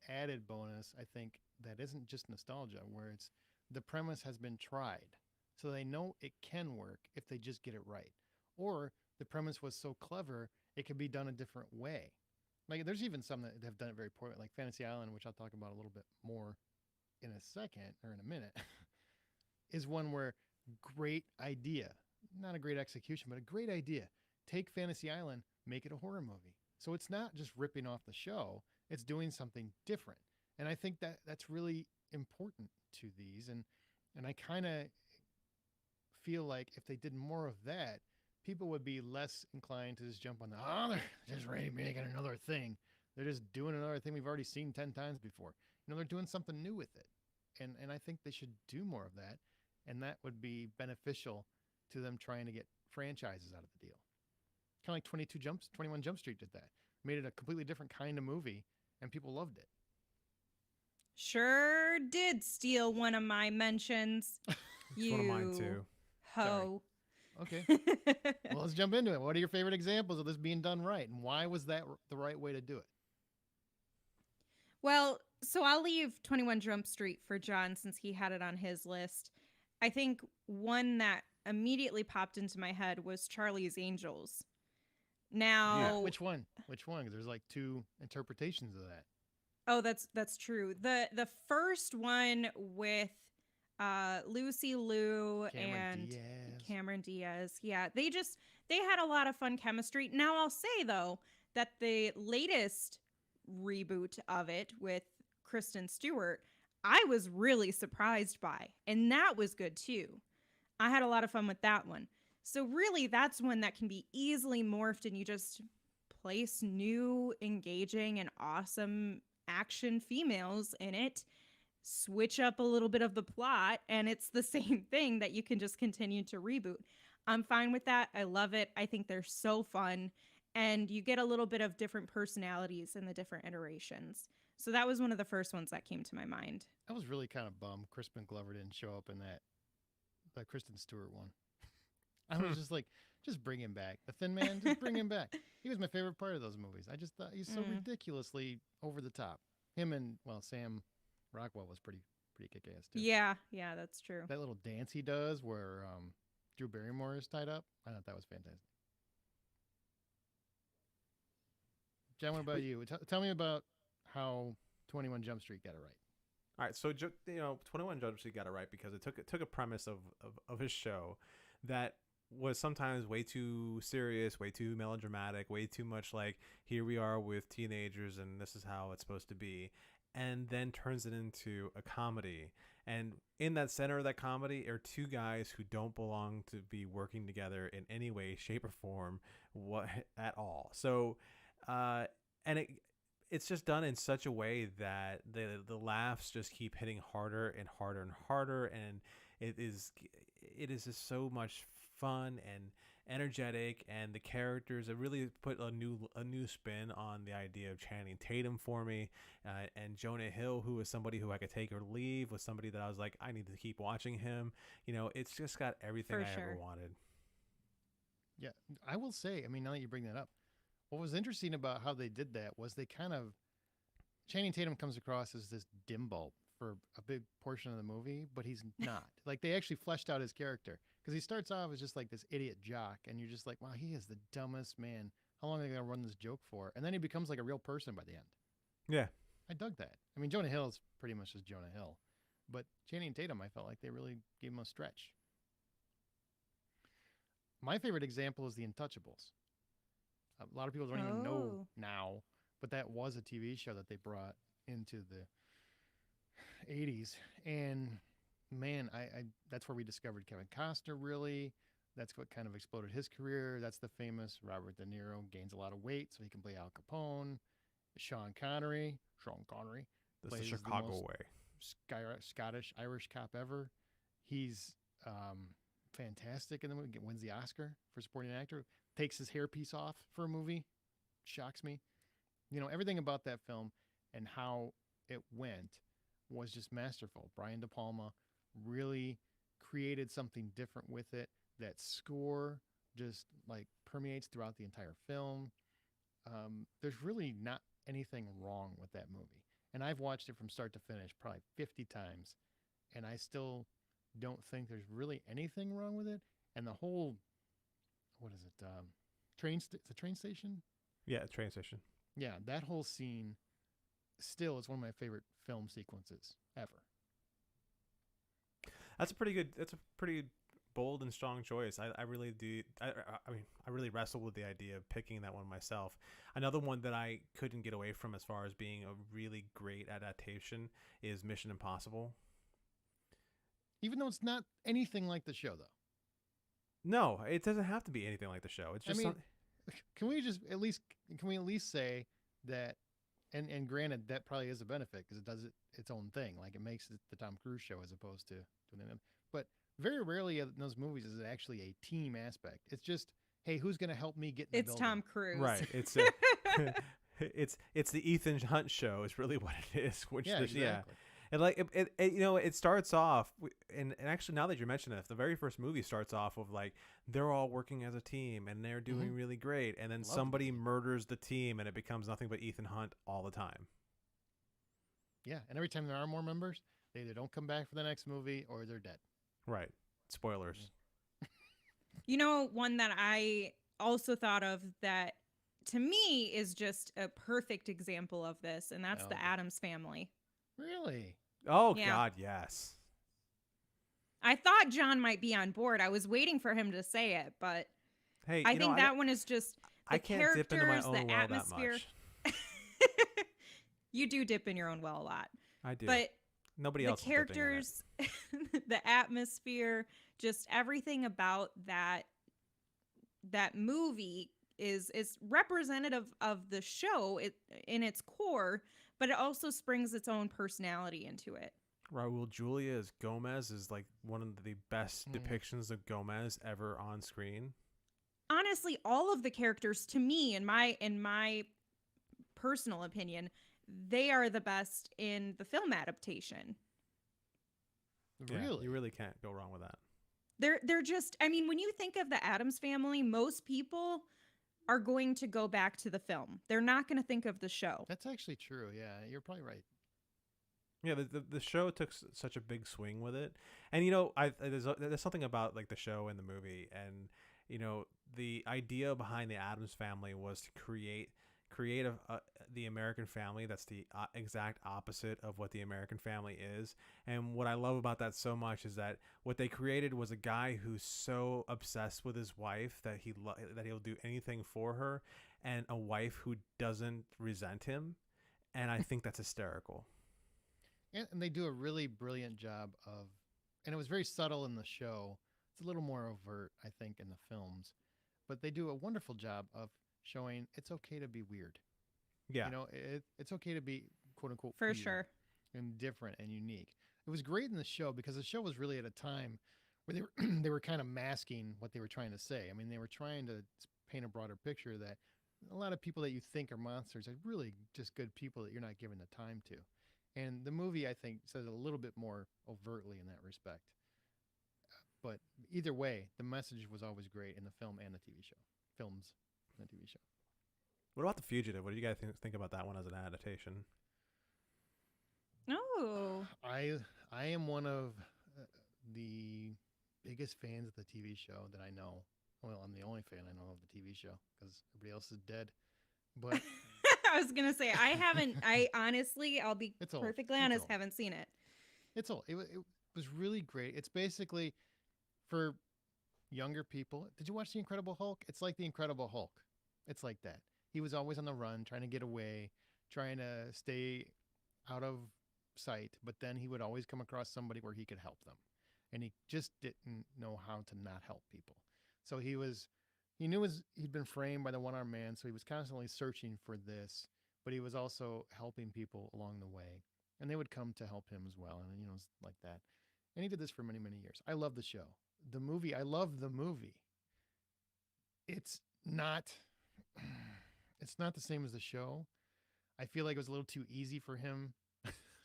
added bonus, I think, that isn't just nostalgia, where it's the premise has been tried. So they know it can work if they just get it right. Or the premise was so clever, it can be done a different way. Like, there's even some that have done it very poorly, like Fantasy Island, which I'll talk about a little bit more in a second or in a minute, is one where great idea, not a great execution, but a great idea. Take Fantasy Island, make it a horror movie. So it's not just ripping off the show, it's doing something different. And I think that that's really important to these. And I kind of feel like if they did more of that, people would be less inclined to just jump on they're just ready making another thing. They're just doing another thing we've already seen 10 times before. They're doing something new with it. And I think they should do more of that. And that would be beneficial to them trying to get franchises out of the deal. Kind of like 21 Jump Street did that. Made it a completely different kind of movie, and people loved it. Sure did steal one of my mentions. It's one of mine too. Ho. Okay. Well, let's jump into it. What are your favorite examples of this being done right, and why was that the right way to do it? Well, so I'll leave 21 Jump Street for John since he had it on his list. I think one that immediately popped into my head was Charlie's Angels. Now, yeah. Which one? Because there's like two interpretations of that. Oh, that's true. The first one with Lucy Liu Cameron and Diaz. Cameron Diaz. Yeah, they had a lot of fun chemistry. Now I'll say though that the latest reboot of it with Kristen Stewart, I was really surprised by, and that was good too. I had a lot of fun with that one. So really that's one that can be easily morphed and you just place new, engaging and awesome action females in it, switch up a little bit of the plot, and it's the same thing that you can just continue to reboot. I'm fine with that. I love it. I think they're so fun. And you get a little bit of different personalities in the different iterations. So that was one of the first ones that came to my mind. I was really kind of bummed Crispin Glover didn't show up in that Kristen Stewart one. I was just like, just bring him back. The Thin Man, just bring him back. He was my favorite part of those movies. I just thought he's so ridiculously over the top. Him and, well, Sam Rockwell was pretty kick-ass too. Yeah, that's true. That little dance he does where Drew Barrymore is tied up, I thought that was fantastic. John, what about you? Tell me about how 21 Jump Street got it right. All right, so 21 Jump Street got it right because it took a premise of his show that was sometimes way too serious, way too melodramatic, way too much like here we are with teenagers and this is how it's supposed to be, and then turns it into a comedy. And in that center of that comedy are two guys who don't belong to be working together in any way, shape, or form at all. So, and it's just done in such a way that the laughs just keep hitting harder and harder and harder, and it is just so much fun and energetic, and the characters have really put a new spin on the idea of Channing Tatum for me, and Jonah Hill, who is somebody who I could take or leave, was somebody that I was like, I need to keep watching him. It's just got everything I ever wanted. Yeah, I will say, I mean, now that you bring that up, what was interesting about how they did that was they kind of, Channing Tatum comes across as this dim bulb for a big portion of the movie, but he's not. Like, they actually fleshed out his character because he starts off as just like this idiot jock, and you're just like, wow, he is the dumbest man. How long are they going to run this joke for? And then he becomes like a real person by the end. Yeah. I dug that. I mean, Jonah Hill is pretty much just Jonah Hill, but Channing Tatum, I felt like they really gave him a stretch. My favorite example is The Untouchables. A lot of people don't even know now, but that was a TV show that they brought into the 80s. And man, I that's where we discovered Kevin Costner, really. That's what kind of exploded his career. That's the famous Robert De Niro gains a lot of weight so he can play Al Capone. Sean Connery. That's the Chicago way. Scottish, Irish cop ever. He's fantastic in the movie. Wins the Oscar for supporting actor. Takes his hairpiece off for a movie. Shocks me. Everything about that film and how it went was just masterful. Brian De Palma really created something different with it. That score just like permeates throughout the entire film. There's really not anything wrong with that movie. And I've watched it from start to finish probably 50 times. And I still don't think there's really anything wrong with it. And the whole, what is it? The train station? Yeah, train station. Yeah, that whole scene still is one of my favorite film sequences ever. That's a pretty bold and strong choice. I really do. I mean, I really wrestled with the idea of picking that one myself. Another one that I couldn't get away from as far as being a really great adaptation is Mission Impossible. Even though it's not anything like the show, though. No, it doesn't have to be anything like the show. It's just. Can we at least say that? And granted, that probably is a benefit because it does its own thing. Like it makes it the Tom Cruise show as opposed to doing that. But very rarely in those movies is it actually a team aspect. It's just, hey, who's going to help me get in the building? It's Tom Cruise. Right. It's the Ethan Hunt show is really what it is. Which exactly. Yeah. And like it starts off, and actually now that you mention it, the very first movie starts off of like they're all working as a team and they're doing really great, and then somebody murders the team and it becomes nothing but Ethan Hunt all the time. Yeah, and every time there are more members, they either don't come back for the next movie or they're dead. Right. Spoilers. One that I also thought of that to me is just a perfect example of this, and that's the Addams Family. Really? Oh, yeah. God, yes. I thought John might be on board. I was waiting for him to say it, but Hey, I think that one is just I the can't dip into my characters, own the well that atmosphere. much. You do dip in your own well a lot. I do. But Nobody the else is dipping in it. characters, the atmosphere, just everything about that movie is representative of the show in its core, but it also springs its own personality into it. Raul Julia as Gomez is like one of the best depictions of Gomez ever on screen. Honestly, all of the characters, to me, in my personal opinion, they are the best in the film adaptation. Yeah, Really? you really can't go wrong with that. They're just, I mean, when you think of the Addams Family, most people are going to go back to the film. They're not going to think of the show. That's actually true. Yeah, you're probably right. Yeah, the show took such a big swing with it, and there's something about like the show and the movie, and the idea behind the Addams Family was to create the American family that's the exact opposite of what the American family is. And what I love about that so much is that what they created was a guy who's so obsessed with his wife that he'll do anything for her, and a wife who doesn't resent him, and I think that's hysterical. And they do a really brilliant job of, and it was very subtle in the show. It's a little more overt, I think, in the films, but they do a wonderful job of showing it's okay to be weird. Yeah. It's okay to be quote unquote For weird sure. and different and unique. It was great in the show because the show was really at a time where they were kind of masking what they were trying to say. I mean, they were trying to paint a broader picture that a lot of people that you think are monsters are really just good people that you're not giving the time to. And the movie, I think, says it a little bit more overtly in that respect. But either way, the message was always great in the film and the TV show. Films and the TV show. What about The Fugitive? What do you guys think about that one as an adaptation? Oh. I am one of the biggest fans of the TV show that I know. Well, I'm the only fan I know of the TV show because everybody else is dead. But I was going to say, I honestly, I'll be It's old. perfectly It's honest, old. haven't seen it. it's all. It was really great. It's basically for younger people. Did you watch The Incredible Hulk? It's like The Incredible Hulk. It's like that. He was always on the run, trying to get away, trying to stay out of sight, but then he would always come across somebody where he could help them. And he just didn't know how to not help people. So he knew he'd been framed by the one-armed man, so he was constantly searching for this, but he was also helping people along the way. And they would come to help him as well, and it's like that. And he did this for many, many years. I love the show. The movie, I love the movie. It's not the same as the show. I feel like it was a little too easy for him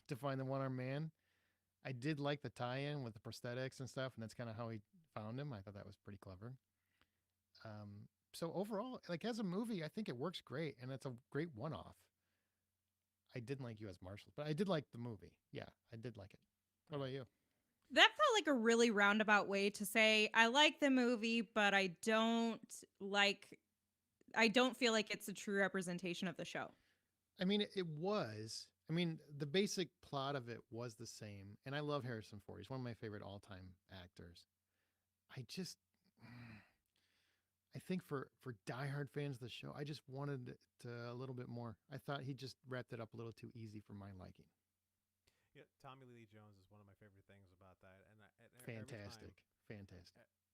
to find the one-armed man. I did like the tie-in with the prosthetics and stuff, and that's kind of how he found him. I thought that was pretty clever. So overall, like as a movie, I think it works great, and it's a great one-off. I didn't like U.S. Marshals, but I did like the movie. Yeah, I did like it. What about you? That felt like a really roundabout way to say, I like the movie, but I don't feel like it's a true representation of the show. I mean, it was. I mean, the basic plot of it was the same, and I love Harrison Ford. He's one of my favorite all-time actors. I think for diehard fans of the show, I just wanted it a little bit more. I thought he just wrapped it up a little too easy for my liking. Yeah, Tommy Lee Jones is one of my favorite things about that, and Fantastic.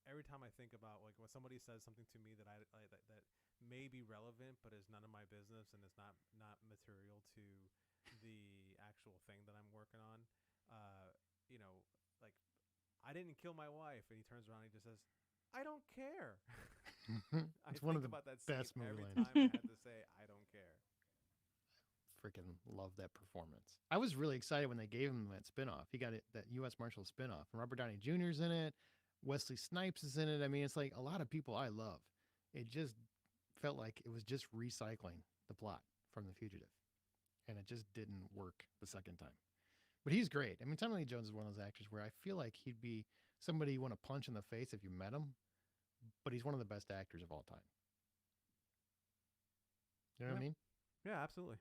Every time I think about like when somebody says something to me that that may be relevant, but is none of my business and is not material to the actual thing that I'm working on, like I didn't kill my wife, and he turns around and he just says, "I don't care." It's one of the about that best scene movie every lines. time I had to say, "I don't care." Freaking love that performance. I was really excited when they gave him that spinoff. He got that U.S. Marshal spinoff, and Robert Downey Jr.'s in it. Wesley Snipes is in it. I mean, it's like a lot of people I love. It just felt like it was just recycling the plot from The Fugitive, and it just didn't work the second time. But he's great. I mean, Tommy Lee Jones is one of those actors where I feel like he'd be somebody you want to punch in the face if you met him, but he's one of the best actors of all time. You know what I mean? Yeah, absolutely.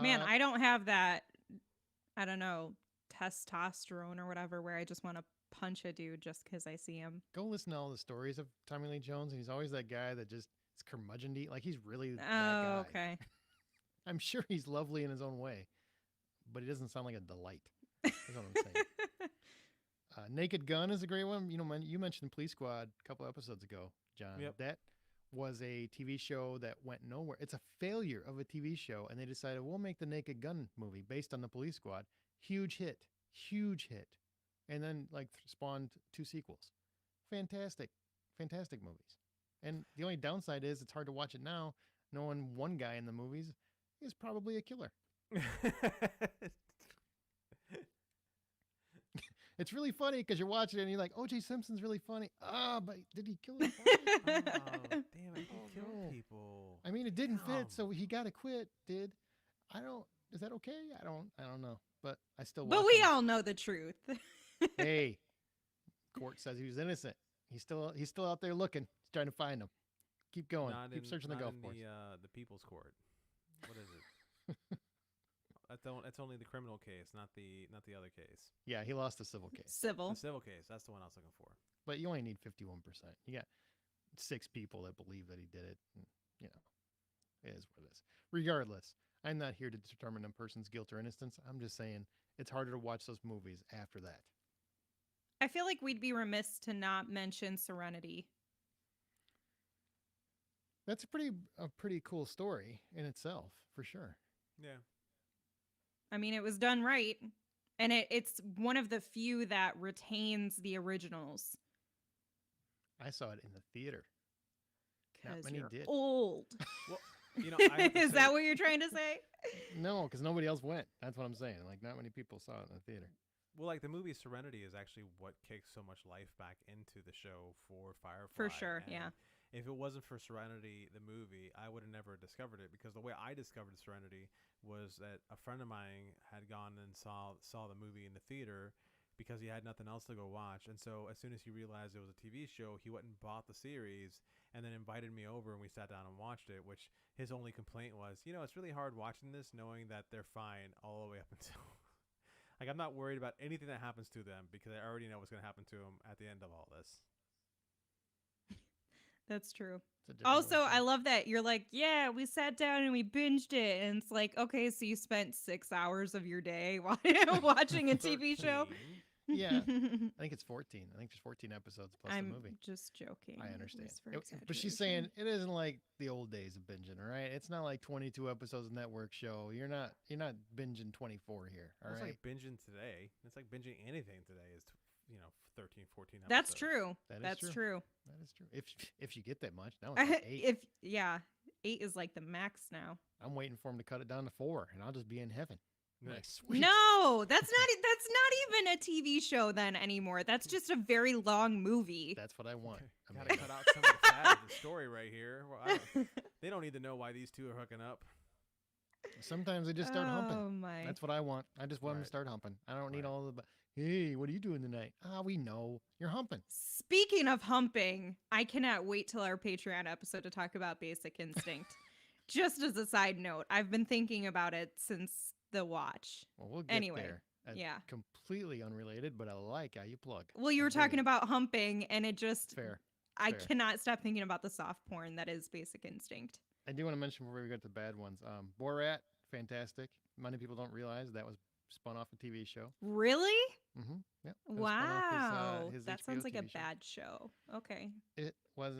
Man, I don't have that, I don't know, testosterone or whatever, where I just want to punch a dude just because I see him. Go listen to all the stories of Tommy Lee Jones, and he's always that guy that just is curmudgeon-y. Like, he's really that guy. Oh, okay. I'm sure he's lovely in his own way, but he doesn't sound like a delight. That's what I'm saying. Naked Gun is a great one. You know, you mentioned Police Squad a couple episodes ago, John. Yep. That was a TV show that went nowhere. It's a failure of a TV show, and they decided we'll make the Naked Gun movie based on the Police Squad. Huge hit, and then like spawned 2 sequels. Fantastic movies. And the only downside is it's hard to watch it now, knowing one guy in the movies is probably a killer. It's really funny because you're watching it and you're like, O.J. Simpson's really funny. But did he kill him? Damn it, he killed people. I mean, it didn't Damn. fit, so he got to quit. Is that okay? I don't know, but I still. But watch we him. all know the truth. Hey, court says he was innocent. He's still out there looking. He's trying to find him. Keep going. Keep searching the golf course. The People's Court. What is it? It's only the criminal case, not the other case. Yeah, he lost the civil case. Civil. The civil case. That's the one I was looking for. But you only need 51%. You got 6 people that believe that he did it. And, it is what it is. Regardless, I'm not here to determine a person's guilt or innocence. I'm just saying it's harder to watch those movies after that. I feel like we'd be remiss to not mention Serenity. That's a pretty cool story in itself, for sure. Yeah. I mean, it was done right. And it's one of the few that retains the originals. I saw it in the theater. Not Because many you're did. old. Well, I have to Is say- that what you're trying to say? No, because nobody else went. That's what I'm saying. Like, not many people saw it in the theater. Well, like the movie Serenity is actually what kicks so much life back into the show for Firefly. For sure, And yeah. If it wasn't for Serenity, the movie, I would have never discovered it, because the way I discovered Serenity was that a friend of mine had gone and saw the movie in the theater because he had nothing else to go watch. And so as soon as he realized it was a TV show, he went and bought the series and then invited me over, and we sat down and watched it, which his only complaint was, it's really hard watching this knowing that they're fine all the way up until... Like, I'm not worried about anything that happens to them because I already know what's going to happen to them at the end of all this. That's true. It's a different Also, way to- I love that you're like, yeah, we sat down and we binged it. And it's like, okay, so you spent 6 hours of your day watching a TV show? 13. Yeah. I think it's 14. I think there's 14 episodes plus I'm the movie. just joking. I It understand. was for But she's saying exaggeration. it isn't like the old days of binging, all right? It's not like 22 episodes of network show. You're not binging 24 here, all It's right? like binging today. It's like binging anything today is, 13, 14 episodes. That's true. That is That's true. true. That is true. If you get that much. Now it's like 8. Yeah, 8 is like the max now. I'm waiting for him to cut it down to 4, and I'll just be in heaven. I'm like, Nice. sweet. No, that's not even a TV show then anymore. That's just a very long movie. That's what I want. Okay. Gotta cut out some of the fat of the story right here. Well, they don't need to know why these two are hooking up. Sometimes they just start humping. Oh my. That's what I want. I just want them to Right. start humping. I don't need Right. all the. Hey, what are you doing tonight? We know you're humping. Speaking of humping, I cannot wait till our Patreon episode to talk about Basic Instinct. Just as a side note, I've been thinking about it since the watch. Well, we'll get Anyway, there. yeah. Completely unrelated, but I like how you plug. Well, you were Brilliant. talking about humping, and it just, Fair. I fair. cannot stop thinking about the soft porn that is Basic Instinct. I do want to mention before we get to the bad ones. Borat, fantastic. Many people don't realize that was spun off a TV show. Really? Mm-hmm. Yep. Wow. His That HBO sounds like a TV show. bad show. Okay. It was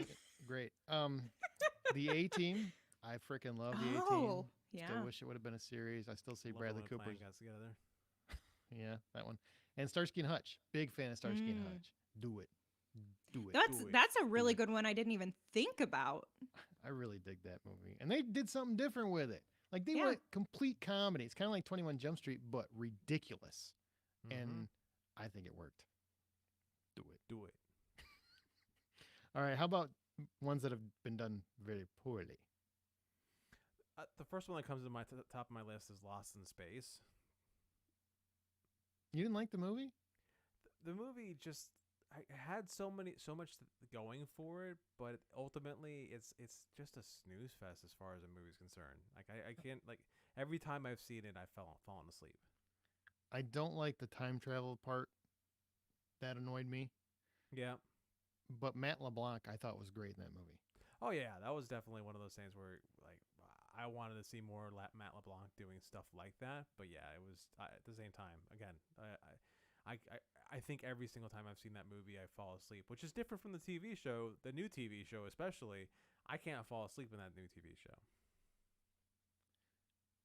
great. The A-Team. I freaking love the A-Team. Oh, yeah. Still wish it would have been a series. I still see Love Bradley when a plan Cooper's. got together. Yeah, that one. And Starsky and Hutch. Big fan of Starsky and Mm. Hutch. Do it. Do it. That's do it. that's a really it. good one I didn't even think about. I really dig that movie. And they did something different with it. Like, they Yeah. went complete comedy. It's kind of like 21 Jump Street, but ridiculous. Mhm. And I think it worked. Do it. Do it. All right. How about ones that have been done very poorly? The first one that comes to my top of my list is Lost in Space. You didn't like the movie? The movie just had so much going for it, but ultimately it's just a snooze fest as far as the movie's concerned. Like I can't, like, every time I've seen it, I've fallen asleep. I don't like the time travel part. That annoyed me. Yeah. But Matt LeBlanc, I thought was great in that movie. Oh yeah, that was definitely one of those things where like I wanted to see more Matt LeBlanc doing stuff like that. But yeah, it was at the same time. Again, I think every single time I've seen that movie, I fall asleep, which is different from the TV show, the new TV show especially. I can't fall asleep in that new TV show.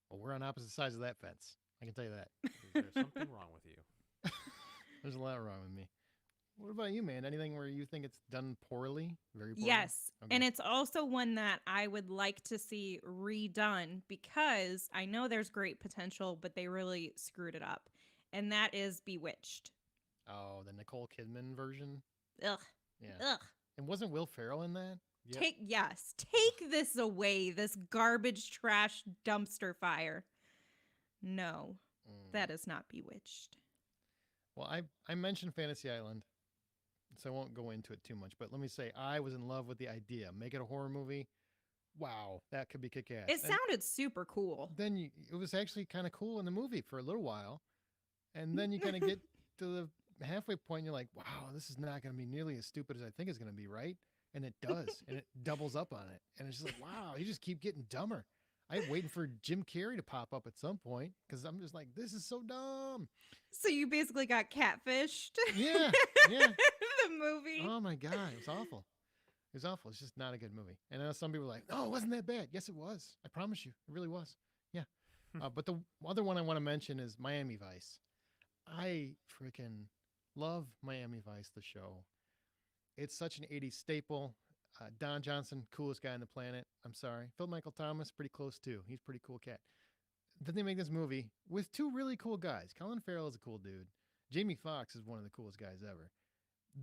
Well, we're on opposite sides of that fence. I can tell you that. There's something wrong with you. There's a lot wrong with me. What about you, man? Anything where you think it's done poorly? Very poorly? Yes. Okay. And it's also one that I would like to see redone because I know there's great potential, but they really screwed it up. And that is Bewitched. Oh, the Nicole Kidman version? Ugh. Yeah. Ugh. And wasn't Will Ferrell in that? Yep. Take this away, this garbage trash dumpster fire. No, that is not Bewitched. Well, I mentioned Fantasy Island, so I won't go into it too much. But let me say, I was in love with the idea. Make it a horror movie. Wow, that could be kick-ass. It sounded super cool. Then it was actually kind of cool in the movie for a little while. And then you kind of get to the halfway point, and you're like, wow, this is not going to be nearly as stupid as I think it's going to be, right? And it does, and it doubles up on it. And it's just like, wow, you just keep getting dumber. I'm waiting for Jim Carrey to pop up at some point because I'm just like, this is so dumb. So you basically got catfished. Yeah, yeah. The movie. Oh my God, it was awful. It was awful. It's just not a good movie. And I know some people are like, no, it wasn't that bad. Yes, it was. I promise you, it really was. Yeah. But the other one I want to mention is Miami Vice. I freaking love Miami Vice, the show. It's such an 80s staple. Don Johnson, coolest guy on the planet. I'm sorry. Phil Michael Thomas, pretty close too. He's a pretty cool cat. Then they make this movie with two really cool guys. Colin Farrell is a cool dude. Jamie Foxx is one of the coolest guys ever.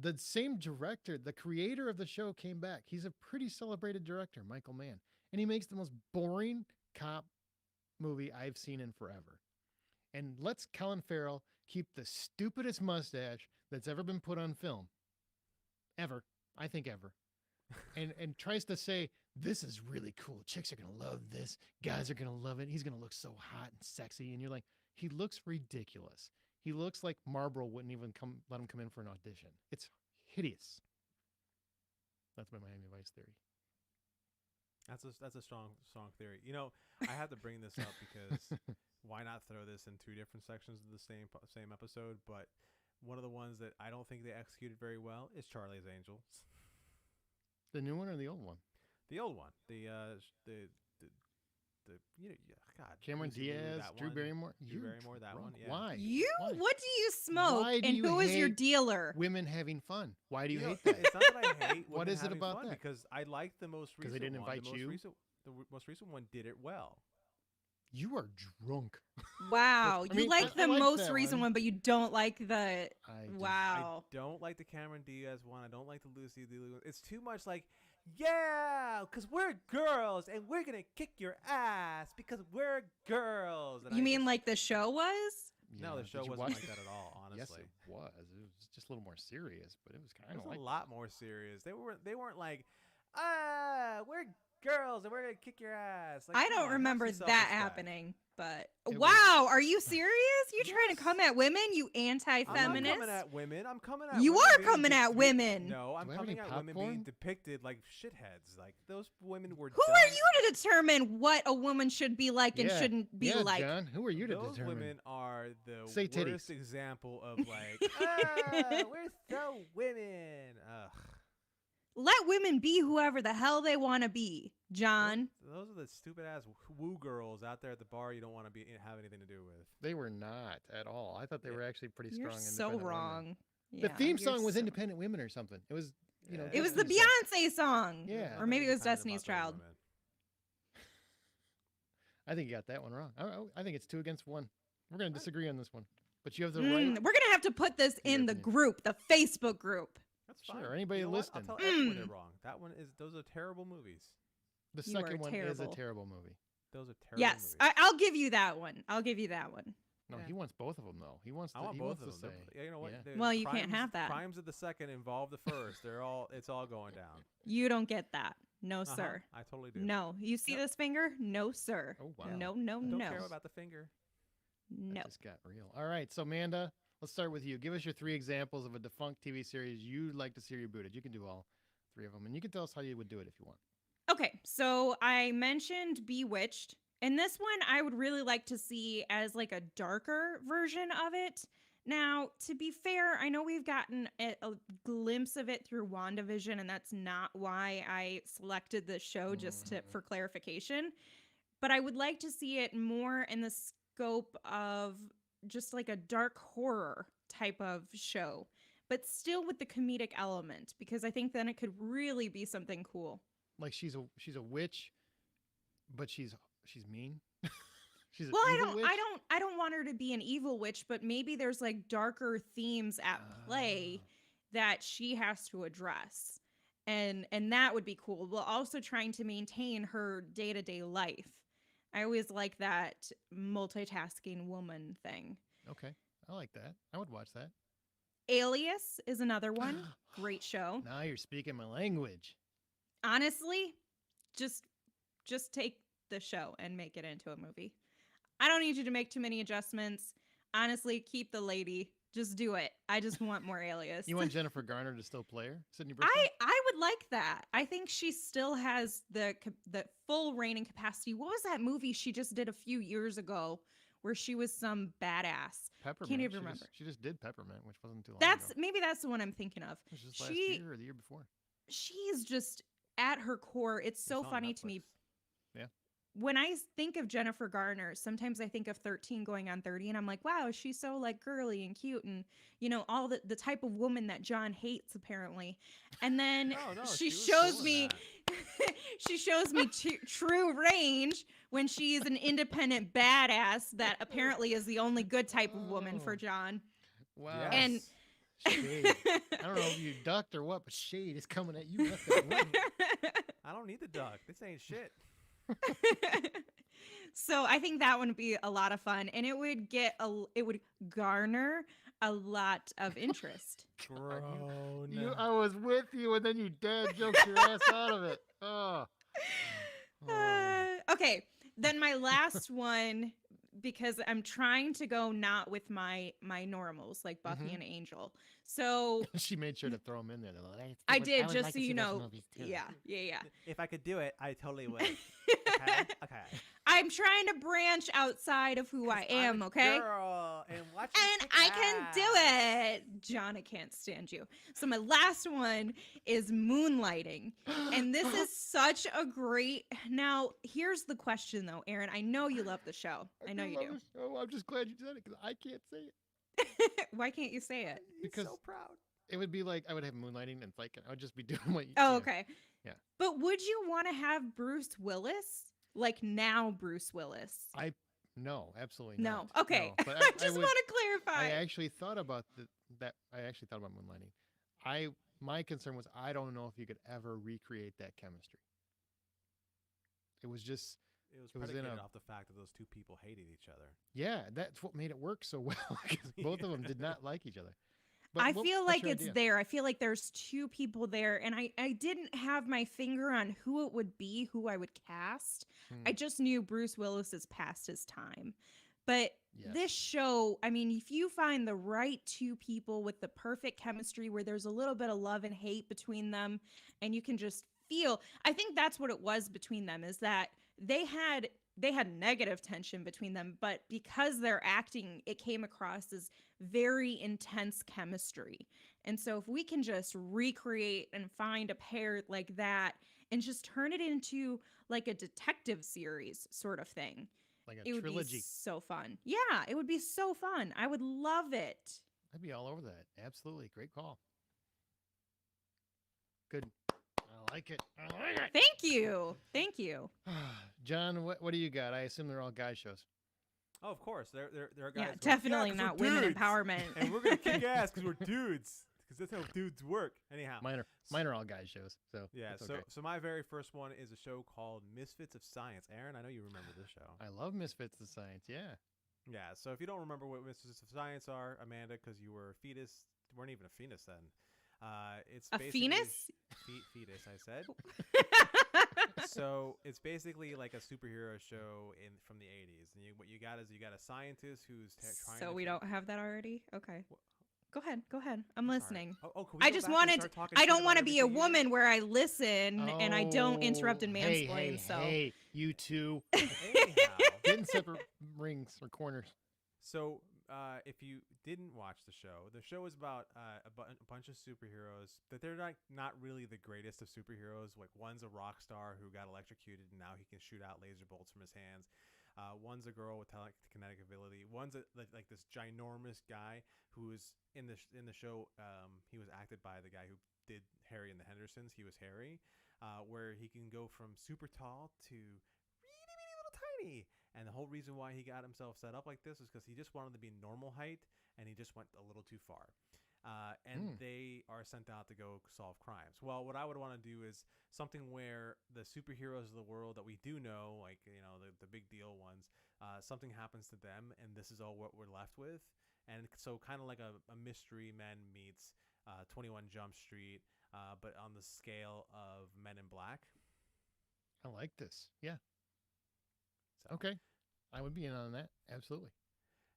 The same director, the creator of the show, came back. He's a pretty celebrated director, Michael Mann. And he makes the most boring cop movie I've seen in forever. And lets Colin Farrell keep the stupidest mustache that's ever been put on film. Ever. I think ever. And tries to say, this is really cool. Chicks are going to love this. Guys are going to love it. He's going to look so hot and sexy. And you're like, he looks ridiculous. He looks like Marlboro wouldn't even let him come in for an audition. It's hideous. That's my Miami Vice theory. That's a strong theory. You know, I had to bring this up because why not throw this in two different sections of the same episode? But one of the ones that I don't think they executed very well is Charlie's Angels. The new one or the old one? The old one. The God. Cameron Diaz, Drew Barrymore. Drew Barrymore, that one. Yeah. Why? Why? What do you smoke? Why do and you who is your hate dealer? Women having fun. Why do you know, hate that? It's not that I hate. What is it having about fun, that? Because I like the most recent. Because they didn't invite you. The most recent one did it well. You are drunk. Wow. I mean, you like I the like most that recent one, but you don't like the. Wow. I don't like the Cameron Diaz one. I don't like the Lucy Liu one. It's too much like, yeah, because we're girls and we're going to kick your ass because we're girls. And You mean like the show was? Yeah, No, the show did you wasn't watch like it? that at all, honestly. Yes, it was. It was just a little more serious, but it was It kind of was like a lot more serious. They weren't like, we're girls and we're going to kick your ass. Like, I come don't on, remember have some that self-respect. happening, but It wow, are you serious? You trying Yes. to come at women, you I'm not anti-feminist? coming at women. I'm coming at You women are being coming at women. No, I'm Do I have coming any at women being popcorn? depicted like shitheads. Like those women were Who dumb. are you to determine what a woman should be like and Yeah. shouldn't be yeah, like? John, who are you to Those determine? women are the Say titties. worst example of like, we're so women. Ugh. Let women be whoever the hell they want to be, John. Those are the stupid ass woo girls out there at the bar you don't want to have anything to do with. They were not at all. I thought they Yeah. were actually pretty You're strong. so independent women. wrong. The Yeah, theme you're song was so- Independent Women or something. It was, you know. Yeah. It was the Destiny's Child. Beyonce song. Yeah. Or maybe it was Nothing Destiny's independent Child. about those women. I think you got that one wrong. I think it's 2-1. We're going to disagree on this one. But you have the We're right. going to have to put this Your in the opinion. group, the Facebook group. That's Sure, fine. anybody You know what? listening. I'll tell everyone they're Mm. wrong. Those are terrible movies. The You are second one is a terrible. terrible movie. Those are terrible Yes, movies. I'll give you that one. I'll give you that one. No, Yeah. he wants both of them though. He wants. I want he both wants of to them. say. Yeah, you know what? Yeah. The Well, you can't crimes- have that. Crimes of the second involve the first. It's all going down. You don't get that. No, Uh-huh, sir. I totally do. No. You see Yep. this finger? No, sir. Oh, wow. No, I don't no. care about the finger. No. That just got real. All right, so Amanda, let's start with you. Give us your 3 examples of a defunct TV series you'd like to see rebooted. You can do all 3 of them, and you can tell us how you would do it if you want. Okay, so I mentioned Bewitched, and this one I would really like to see as like a darker version of it. Now, to be fair, I know we've gotten a glimpse of it through WandaVision, and that's not why I selected this show, just for clarification. But I would like to see it more in the scope of just like a dark horror type of show, but still with the comedic element, because I think then it could really be something cool. Like she's a witch, but she's mean. She's Well, an evil witch? I don't want her to be an evil witch, but maybe there's like darker themes at play that she has to address. And that would be cool. While also trying to maintain her day-to-day life. I always like that multitasking woman thing. Okay. I like that. I would watch that. Alias is another one. Great show. Now you're speaking my language. Honestly, just take the show and make it into a movie. I don't need you to make too many adjustments. Honestly, keep the lady. Just do it. I just want more Alias. You want Jennifer Garner to still play her? Sydney Bristow? I would like that. I think she still has the full reigning capacity. What was that movie she just did a few years ago where she was some badass? Peppermint. Can't even remember. She just did Peppermint, which wasn't too long ago. Maybe that's the one I'm thinking of. It was just last year or the year before. She's just at her core. It's so funny to me. Yeah. When I think of Jennifer Garner, sometimes I think of 13 going on 30, and I'm like, wow, she's so like girly and cute, and all the type of woman that John hates apparently. And then she shows me she shows me true range when she's an independent badass that apparently is the only good type of woman for John. Wow. Yes. And shade. I don't know if you ducked or what, but shade is coming at you left and right. I don't need the duck. This ain't shit. So I think that would be a lot of fun, and it would garner a lot of interest. I was with you, and then you dad joked your ass out of it. Okay, then my last one, because I'm trying to go not with my normals like Buffy and Angel. So she made sure to throw them in there. I did, just so you know. Yeah. If I could do it, I totally would. Okay. I'm trying to branch outside of who I am, okay? Girl, and I can do it. John, I can't stand you. So my last one is moonlighting. And this is such a great... Now, here's the question, though, Aaron. I know you love the show. I know you do. Oh, I'm just glad you said it, because I can't say it. Why can't you say it? Because so proud. It would be like I would have moonlighting, and like I would just be doing what you. Oh, okay. Yeah. But would you want to have Bruce Willis? Like now Bruce Willis? No, absolutely no. not. Okay. No, but I just want to clarify. I actually thought about that. I actually thought about moonlighting. My concern was I don't know if you could ever recreate that chemistry. It was just. It was predicated off the fact that those two people hated each other. Yeah, that's what made it work so well, because both of them did not like each other. But I feel like it's there. I feel like there's two people there, and I didn't have my finger on who it would be, who I would cast. I just knew Bruce Willis is past his time. But this show, I mean, if you find the right two people with the perfect chemistry where there's a little bit of love and hate between them, and you can just feel, I think that's what it was between them, is that they had negative tension between them, but because they're acting, it came across as very intense chemistry. And so if we can just recreate and find a pair like that and just turn it into like a detective series sort of thing, like a it trilogy. would be so fun. Yeah, it would be so fun. I would love it. I'd be all over that. Absolutely. Great call. Good. I like it. Thank you. Thank you. John, what do you got? I assume they're all guy shows. Oh, of course. There are guys. Yeah, going, definitely 'cause not we're women dudes, empowerment. And we're going to kick ass because we're dudes. Because that's how dudes work. Anyhow. Mine are all guy shows. So yeah, okay. so my very first one is a show called Misfits of Science. Aaron, I know you remember this show. I love Misfits of Science, yeah. Yeah, so if you don't remember what Misfits of Science are, Amanda, because you were a fetus, you weren't even a fetus then. It's a basically fetus? Fetus, I said. So it's basically like a superhero show from the 80s, and what you got is you got a scientist who's trying. So to we don't have that already. Okay. Wh- Go ahead. Go ahead. I'm Sorry. listening. Can we I go just back and wanted. start talking I shit don't about want to be a everything you- woman where I listen and I don't interrupt and mansplain. Hey, so. hey, you two. Anyhow, Get in separate rings or corners. so if you didn't watch the show is about a bunch of superheroes that they're not really the greatest of superheroes. Like one's a rock star who got electrocuted and now he can shoot out laser bolts from his hands. One's a girl with kinetic ability. One's like this ginormous guy who is in the show. He was acted by the guy who did Harry and the Hendersons. He was Harry, where he can go from super tall to really little tiny. And the whole reason why he got himself set up like this is because he just wanted to be normal height, and he just went a little too far. And they are sent out to go solve crimes. Well, what I would want to do is something where the superheroes of the world that we do know, like the big deal ones, something happens to them, and this is all what we're left with. And so kind of like a Mystery Men meets 21 Jump Street, but on the scale of Men in Black. I like this. Yeah. So. Okay. I would be in on that. Absolutely.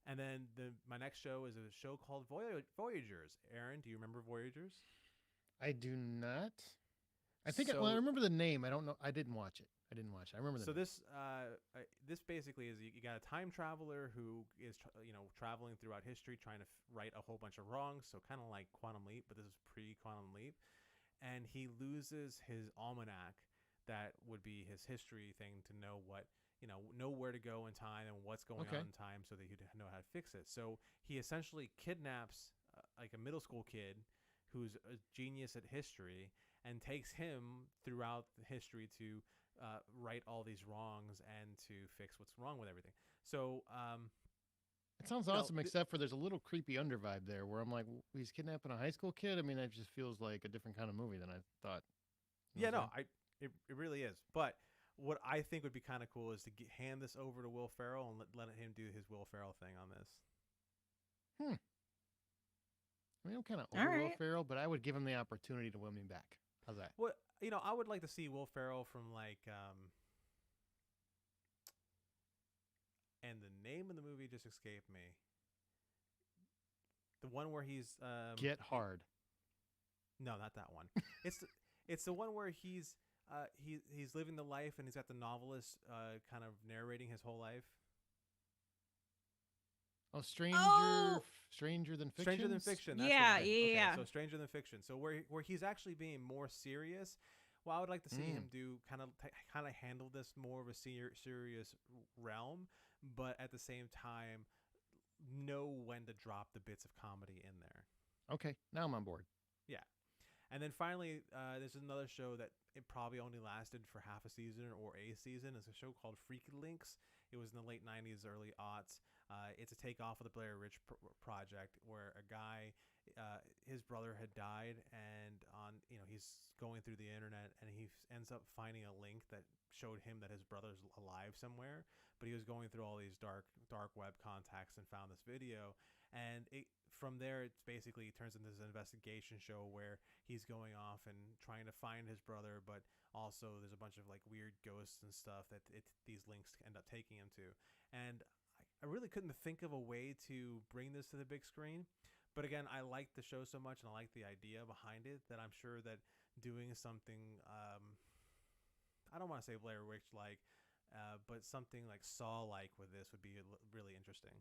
And then my next show is a show called Voyagers. Aaron, do you remember Voyagers? I do not. I think So- I remember the name. I don't know. I didn't watch it. I remember the So name. this basically is you got a time traveler who is traveling throughout history trying to right a whole bunch of wrongs. So kind of like Quantum Leap, but this is pre-Quantum Leap, and he loses his almanac that would be his history thing to know what know where to go in time and what's going on in time so that he'd know how to fix it. So he essentially kidnaps like a middle school kid who's a genius at history and takes him throughout history to right all these wrongs and to fix what's wrong with everything. So it sounds awesome, except for there's a little creepy undervibe there where I'm like, he's kidnapping a high school kid. I mean, that just feels like a different kind of movie than I thought. Yeah, no, it really is. But what I think would be kind of cool is to hand this over to Will Ferrell and let him do his Will Ferrell thing on this. I mean, I'm kind of over Will Ferrell, but I would give him the opportunity to win me back. How's that? Well, I would like to see Will Ferrell from like, and the name of the movie just escaped me. The one where he's Get Hard. No, not that one. It's the one where he's living the life and he's got the novelist kind of narrating his whole life. Oh, Stranger Than Fiction. Stranger Than Fiction. That's Yeah, what it is. yeah. Okay, so Stranger Than Fiction. So where he's actually being more serious. Well, I would like to see him do kind of handle this more of a serious realm, but at the same time know when to drop the bits of comedy in there. Okay, now I'm on board. Yeah. And then finally, there's another show that it probably only lasted for half a season or a season. It's a show called Freaky Links. It was in the late 90s, early aughts. It's a takeoff of the Blair Witch Project, where a guy, his brother had died, and he's going through the internet, and he ends up finding a link that showed him that his brother's alive somewhere. But he was going through all these dark web contacts and found this video, and from there it basically turns into this investigation show where he's going off and trying to find his brother, but also there's a bunch of like weird ghosts and stuff that these links end up taking him to. And I really couldn't think of a way to bring this to the big screen. But again, I like the show so much and I like the idea behind it that I'm sure that doing something, I don't want to say Blair Witch-like, but something like Saw-like with this would be really interesting.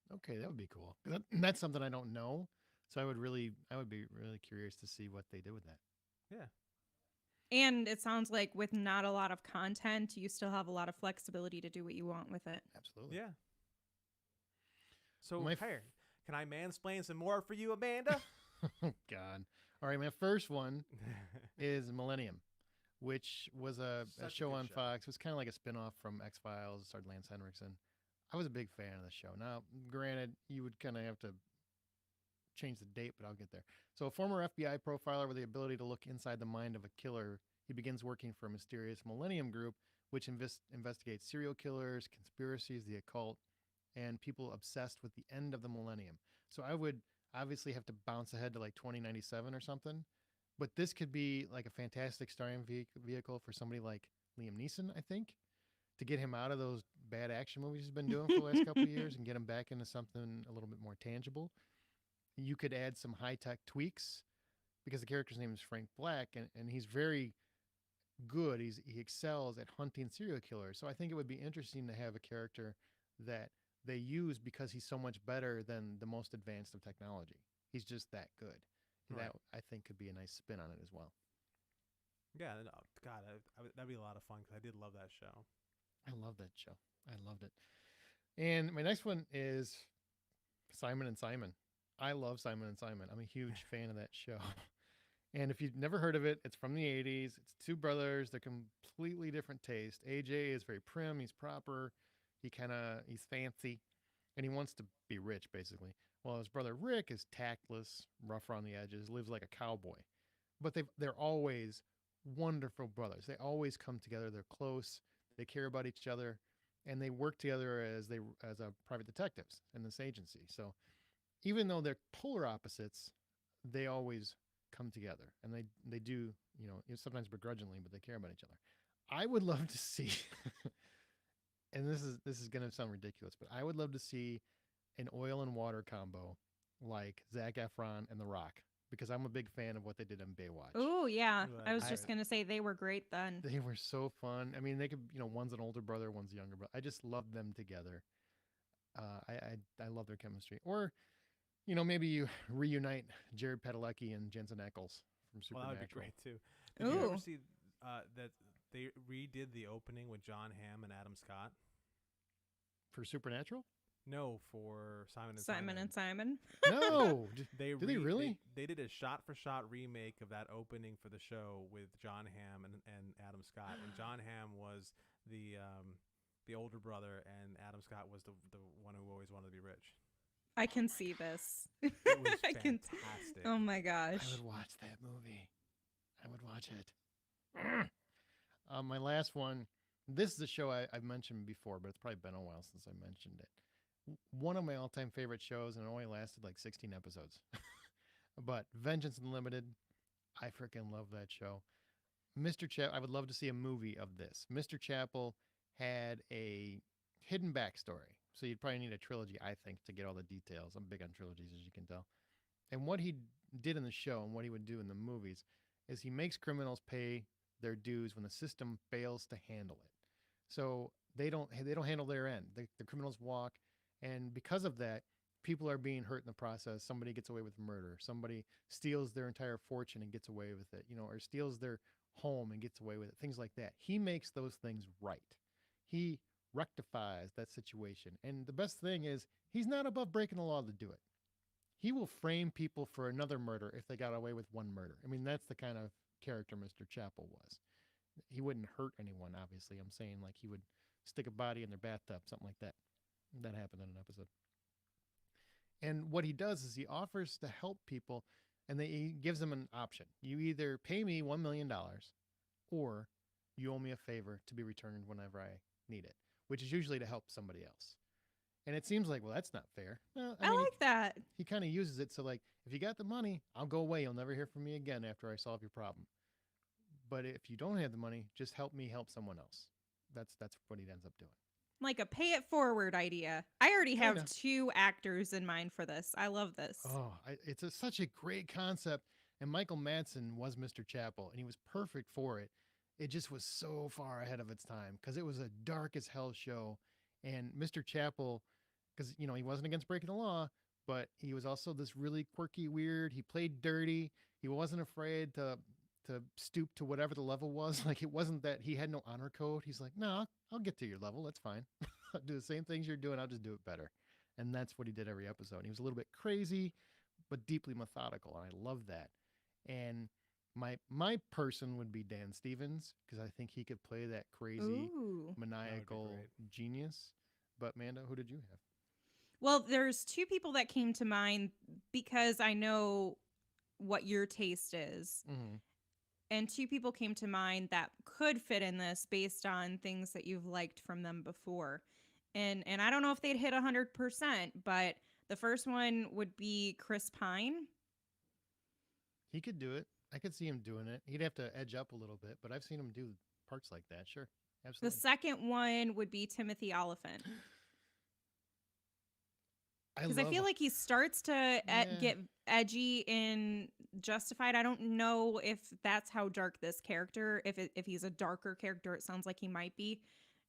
Okay, that would be cool. That's something I don't know. So I would be really curious to see what they did with that. Yeah. And it sounds like with not a lot of content, you still have a lot of flexibility to do what you want with it. Absolutely. Yeah. So, here, can I mansplain some more for you, Amanda? Oh, God. All right, my first one is Millennium, which was a show on Fox. It was kind of like a spinoff from X-Files. It starred Lance Henriksen. I was a big fan of the show. Now, granted, you would kind of have to change the date, but I'll get there. So a former FBI profiler with the ability to look inside the mind of a killer, he begins working for a mysterious Millennium Group, which investigates serial killers, conspiracies, the occult, and people obsessed with the end of the millennium. So I would obviously have to bounce ahead to like 2097 or something. But this could be like a fantastic starring vehicle for somebody like Liam Neeson, I think, to get him out of those bad action movies he's been doing for the last couple of years and get him back into something a little bit more tangible. You could add some high-tech tweaks because the character's name is Frank Black, and he's very good. He excels at hunting serial killers. So I think it would be interesting to have a character that they use because he's so much better than the most advanced of technology. He's just that good. Right. That I think could be a nice spin on it as well. Yeah, God, that'd be a lot of fun because I did love that show. I love that show. I loved it. And my next one is Simon and Simon. I love Simon and Simon. I'm a huge fan of that show. And if you've never heard of it, it's from the 80s. It's two brothers. They're completely different taste. AJ is very prim. He's proper. He's fancy. And he wants to be rich, basically. Well, his brother Rick is tactless, rough around the edges, lives like a cowboy. But they're always wonderful brothers. They always come together. They're close. They care about each other. And they work together as private detectives in this agency. So even though they're polar opposites, they always come together, and they do, sometimes begrudgingly, but they care about each other. I would love to see, and this is going to sound ridiculous, but I would love to see an oil and water combo like Zac Efron and The Rock, because I'm a big fan of what they did on Baywatch. Oh yeah, Ooh, I was just gonna say they were great then. They were so fun. I mean, they could, one's an older brother, one's a younger brother. I just love them together. I love their chemistry. Or maybe you reunite Jared Padalecki and Jensen Ackles from Supernatural. Well, that would be great too. Did you ever see that they redid the opening with John Hamm and Adam Scott? For Supernatural? No, for Simon and Simon and Simon. No, did they really? They did a shot-for-shot remake of that opening for the show with John Hamm and Adam Scott. And John Hamm was the older brother, and Adam Scott was the one who always wanted to be rich. I can see this. It was fantastic. Oh my gosh. I would watch that movie. I would watch it. My last one. This is a show I've mentioned before, but it's probably been a while since I mentioned it. One of my all-time favorite shows, and it only lasted like 16 episodes. But Vengeance Unlimited, I freaking love that show. Mr. Chapel, I would love to see a movie of this. Mr. Chapel had a hidden backstory. So you'd probably need a trilogy, I think, to get all the details. I'm big on trilogies, as you can tell. And what he did in the show and what he would do in the movies is he makes criminals pay their dues when the system fails to handle it. So they don't handle their end. The criminals walk, and because of that, people are being hurt in the process. Somebody gets away with murder. Somebody steals their entire fortune and gets away with it, or steals their home and gets away with it. Things like that. He makes those things right. He rectifies that situation. And the best thing is he's not above breaking the law to do it. He will frame people for another murder if they got away with one murder. I mean, that's the kind of character Mr. Chapel was. He wouldn't hurt anyone, obviously. I'm saying like he would stick a body in their bathtub, something like that. That happened in an episode. And what he does is he offers to help people, and he gives them an option. You either pay me $1 million or you owe me a favor to be returned whenever I need it, which is usually to help somebody else. And it seems like, well, that's not fair. Well, I like that. He kind of uses it. So like, if you got the money, I'll go away. You'll never hear from me again after I solve your problem. But if you don't have the money, just help me help someone else. That's what he ends up doing. Like a pay it forward idea. I already have Kinda. 2 actors in mind for this. I love this. Oh, it's such a great concept. And Michael Madsen was Mr. Chapel, and he was perfect for it. It just was so far ahead of its time because it was a dark as hell show. And Mr. Chapel, because, he wasn't against breaking the law, but he was also this really quirky, weird. He played dirty. He wasn't afraid to stoop to whatever the level was. Like, it wasn't that he had no honor code. He's like, no, I'll get to your level. That's fine. I'll do the same things you're doing. I'll just do it better. And that's what he did every episode. He was a little bit crazy, but deeply methodical. And I love that. And my person would be Dan Stevens, because I think he could play that crazy, maniacal genius. But Amanda, who did you have? Well, there's 2 people that came to mind because I know what your taste is. Mm-hmm. And 2 people came to mind that could fit in this based on things that you've liked from them before. And I don't know if they'd hit 100%, but the first one would be Chris Pine. He could do it. I could see him doing it. He'd have to edge up a little bit, but I've seen him do parts like that. Sure, The absolutely. second one would be Timothy Oliphant. I Because I love. feel like he starts to Yeah. get edgy in Justified. I don't know if that's how dark this character, if he's a darker character, it sounds like he might be,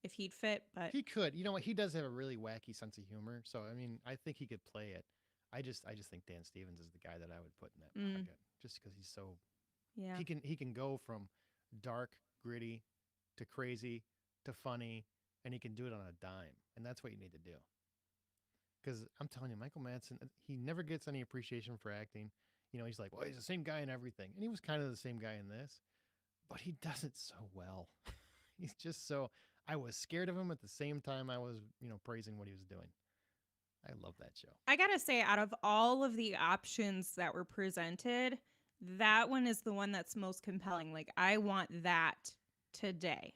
if he'd fit. But He could. You know what? He does have a really wacky sense of humor. So I mean, I think he could play it. I just think Dan Stevens is the guy that I would put in that pocket, just because he's so yeah, he can go from dark, gritty, to crazy, to funny, and he can do it on a dime, and that's what you need to do. Because I'm telling you, Michael Madsen, he never gets any appreciation for acting. You know, he's like, well, he's the same guy in everything, and he was kind of the same guy in this, but he does it so well. He's just so. I was scared of him at the same time I was, praising what he was doing. I love that show. I gotta say, out of all of the options that were presented, that one is the one that's most compelling. Like, I want that today.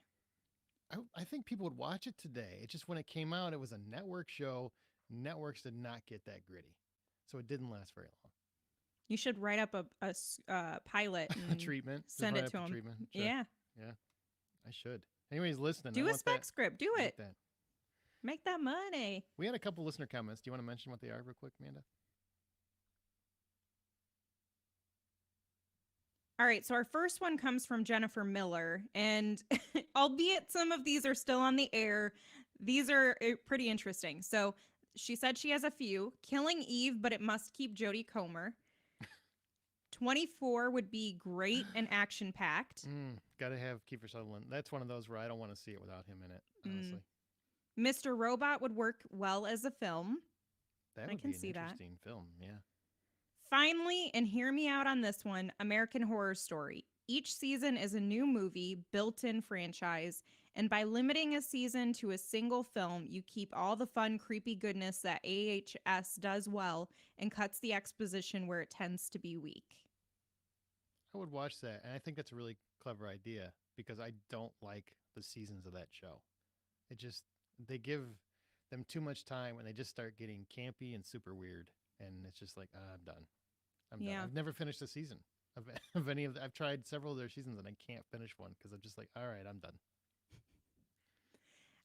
I think people would watch it today. It just when it came out, it was a network show. Networks did not get that gritty, so it didn't last very long. You should write up a pilot and Treatment. Just send write it up to the him. treatment. Sure. Yeah, I should. Anybody's listening. do I a want spec that. script. Do I it. want that. Make that money. We had a couple listener comments. Do you want to mention what they are real quick, Amanda? All right, so our first one comes from Jennifer Miller, and albeit some of these are still on the air, these are pretty interesting. So she said she has a few. Killing Eve, but it must keep Jodie Comer. 24 would be great and action-packed. Gotta have Kiefer Sutherland. That's one of those where I don't want to see it without him in it, honestly. Mr. Robot would work well as a film. That I would can be an see that. interesting film, yeah. Finally, and hear me out on this one, American Horror Story. Each season is a new movie, built-in franchise, and by limiting a season to a single film, you keep all the fun, creepy goodness that AHS does well and cuts the exposition where it tends to be weak. I would watch that, and I think that's a really clever idea because I don't like the seasons of that show. It just, they give them too much time and they just start getting campy and super weird, and it's just like, I'm done. I'm done. I've never finished a season of any of I've tried several of their seasons and I can't finish one because I'm just like, all right, I'm done.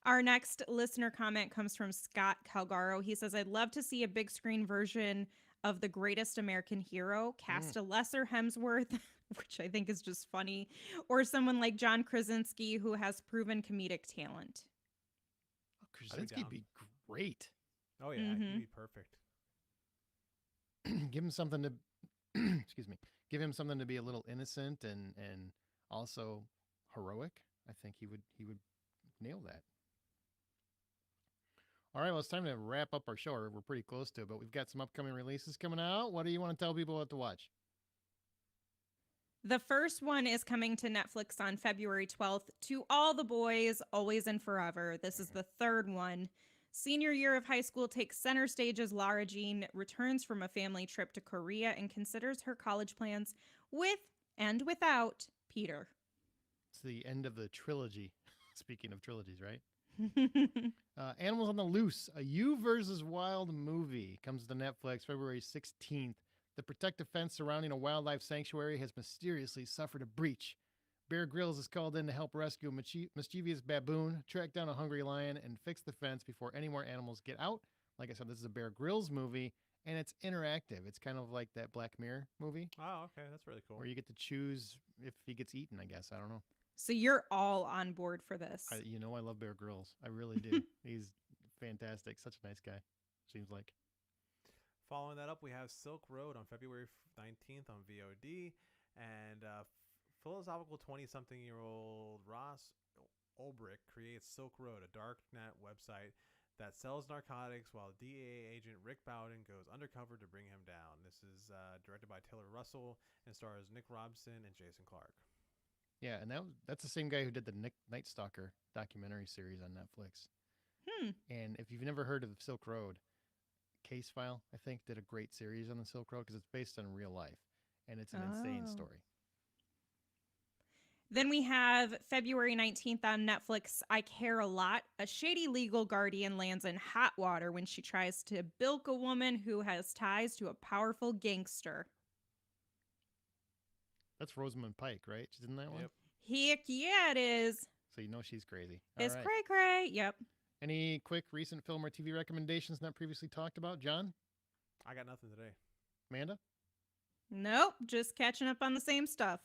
Our next listener comment comes from Scott Calgaro. He says, I'd love to see a big screen version of The Greatest American Hero, cast a lesser Hemsworth, which I think is just funny, or someone like John Krasinski who has proven comedic talent. Oh, Krasinski'd be great. Oh, yeah, he'd be perfect. Give him something to, excuse me, give him something to be a little innocent and also heroic. I think he would nail that. All right, well, it's time to wrap up our show. We're pretty close to it, but we've got some upcoming releases coming out. What do you want to tell people what to watch? The first one is coming to Netflix on February 12th. To All the Boys, Always and Forever. This is the third one. Senior year of high school takes center stage as Lara Jean returns from a family trip to Korea and considers her college plans with and without Peter. It's the end of the trilogy. Speaking of trilogies, right? Animals on the Loose, a You versus Wild movie, comes to Netflix February 16th. The protective fence surrounding a wildlife sanctuary has mysteriously suffered a breach. Bear Grylls is called in to help rescue a mischievous baboon, track down a hungry lion, and fix the fence before any more animals get out. Like I said, this is a Bear Grylls movie, and it's interactive. It's kind of like that Black Mirror movie. Oh, okay. That's really cool. Where you get to choose if he gets eaten, I guess. I don't know. So you're all on board for this. I love Bear Grylls. I really do. He's fantastic. Such a nice guy, seems like. Following that up, we have Silk Road on February 19th on VOD. And philosophical 20-something-year-old Ross Ulbricht creates Silk Road, a darknet website that sells narcotics while DEA agent Rick Bowden goes undercover to bring him down. This is directed by Taylor Russell and stars Nick Robson and Jason Clarke. Yeah, and that's the same guy who did the Night Stalker documentary series on Netflix. And if you've never heard of Silk Road, Case File, I think, did a great series on the Silk Road because it's based on real life, and it's an insane story. Then we have February 19th on Netflix, I Care a Lot. A shady legal guardian lands in hot water when she tries to bilk a woman who has ties to a powerful gangster. That's Rosamund Pike, right? She's in that one? Yep. Heck yeah, it is. So you know she's crazy. It's All right. cray cray. Yep. Any quick recent film or TV recommendations not previously talked about? John? I got nothing today. Amanda? Nope. Just catching up on the same stuff.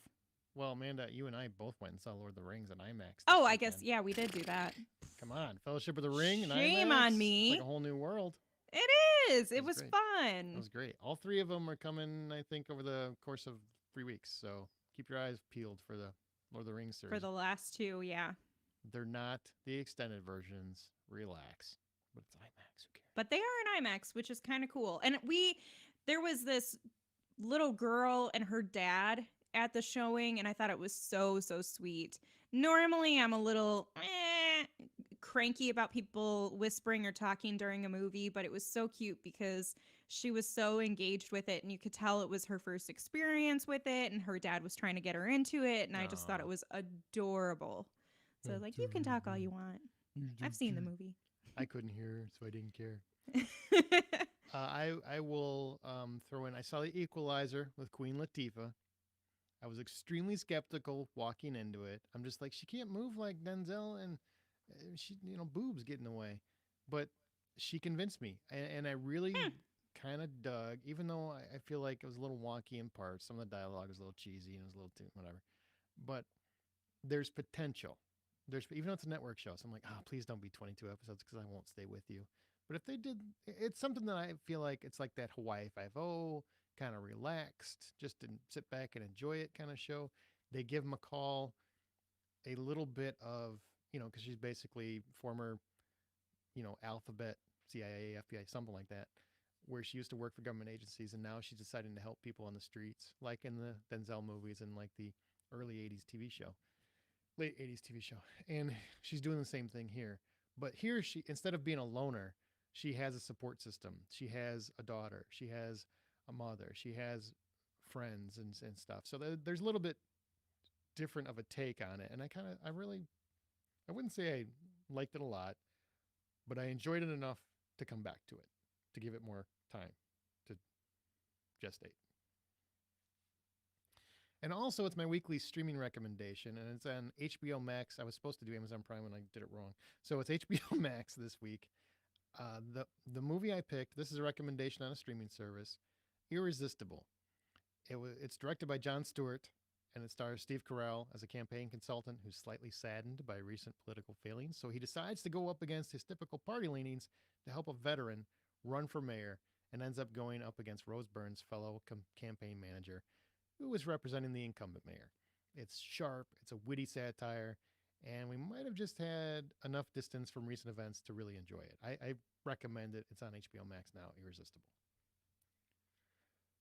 Well, Amanda, you and I both went and saw Lord of the Rings on IMAX. this Oh, I guess, weekend. yeah, we did do that. Come on. Fellowship of the Ring and Shame IMAX. on me. It's like a whole new world. It is. It was was great. fun. That was great. All three of them are coming, I think, over the course of 3 weeks. So keep your eyes peeled for the Lord of the Rings series. For the last two, yeah. They're not the extended versions. Relax. But it's IMAX. Who cares? But they are in IMAX, which is kind of cool. And there was this little girl and her dad at the showing, and I thought it was so, so sweet. Normally, I'm a little cranky about people whispering or talking during a movie, but it was so cute because she was so engaged with it, and you could tell it was her first experience with it, and her dad was trying to get her into it, and I just thought it was adorable. So, like, you can talk all you want. I've seen the movie. I couldn't hear, so I didn't care. I will throw in. I saw The Equalizer with Queen Latifah. I was extremely skeptical walking into it. I'm just like, she can't move like Denzel, and she, boobs get in the way. But she convinced me, and I really kind of dug. Even though I feel like it was a little wonky in parts, some of the dialogue was a little cheesy and it was a little too whatever. But there's potential. Even though it's a network show, so I'm like, please don't be 22 episodes because I won't stay with you. But if they did, it's something that I feel like it's like that Hawaii Five-0, kind of relaxed, just to sit back and enjoy it kind of show. They give McCall a little bit of, because she's basically former, alphabet, CIA, FBI, something like that, where she used to work for government agencies, and now she's deciding to help people on the streets, like in the Denzel movies and like the early 80s TV show. Late 80s TV show. And she's doing the same thing here. But here, she, instead of being a loner, she has a support system. She has a daughter. She has a mother. She has friends and stuff. So there's a little bit different of a take on it. And I wouldn't say I liked it a lot, but I enjoyed it enough to come back to it, to give it more time to gestate. And also, it's my weekly streaming recommendation, and it's on HBO Max. I was supposed to do Amazon Prime when I did it wrong. So it's HBO Max this week. The movie I picked, this is a recommendation on a streaming service, Irresistible. It's directed by Jon Stewart, and it stars Steve Carell as a campaign consultant who's slightly saddened by recent political failings. So he decides to go up against his typical party leanings to help a veteran run for mayor, and ends up going up against Rose Byrne's fellow campaign manager, who was representing the incumbent mayor. It's sharp, it's a witty satire, and we might have just had enough distance from recent events to really enjoy it. I recommend it. It's on HBO Max now, Irresistible.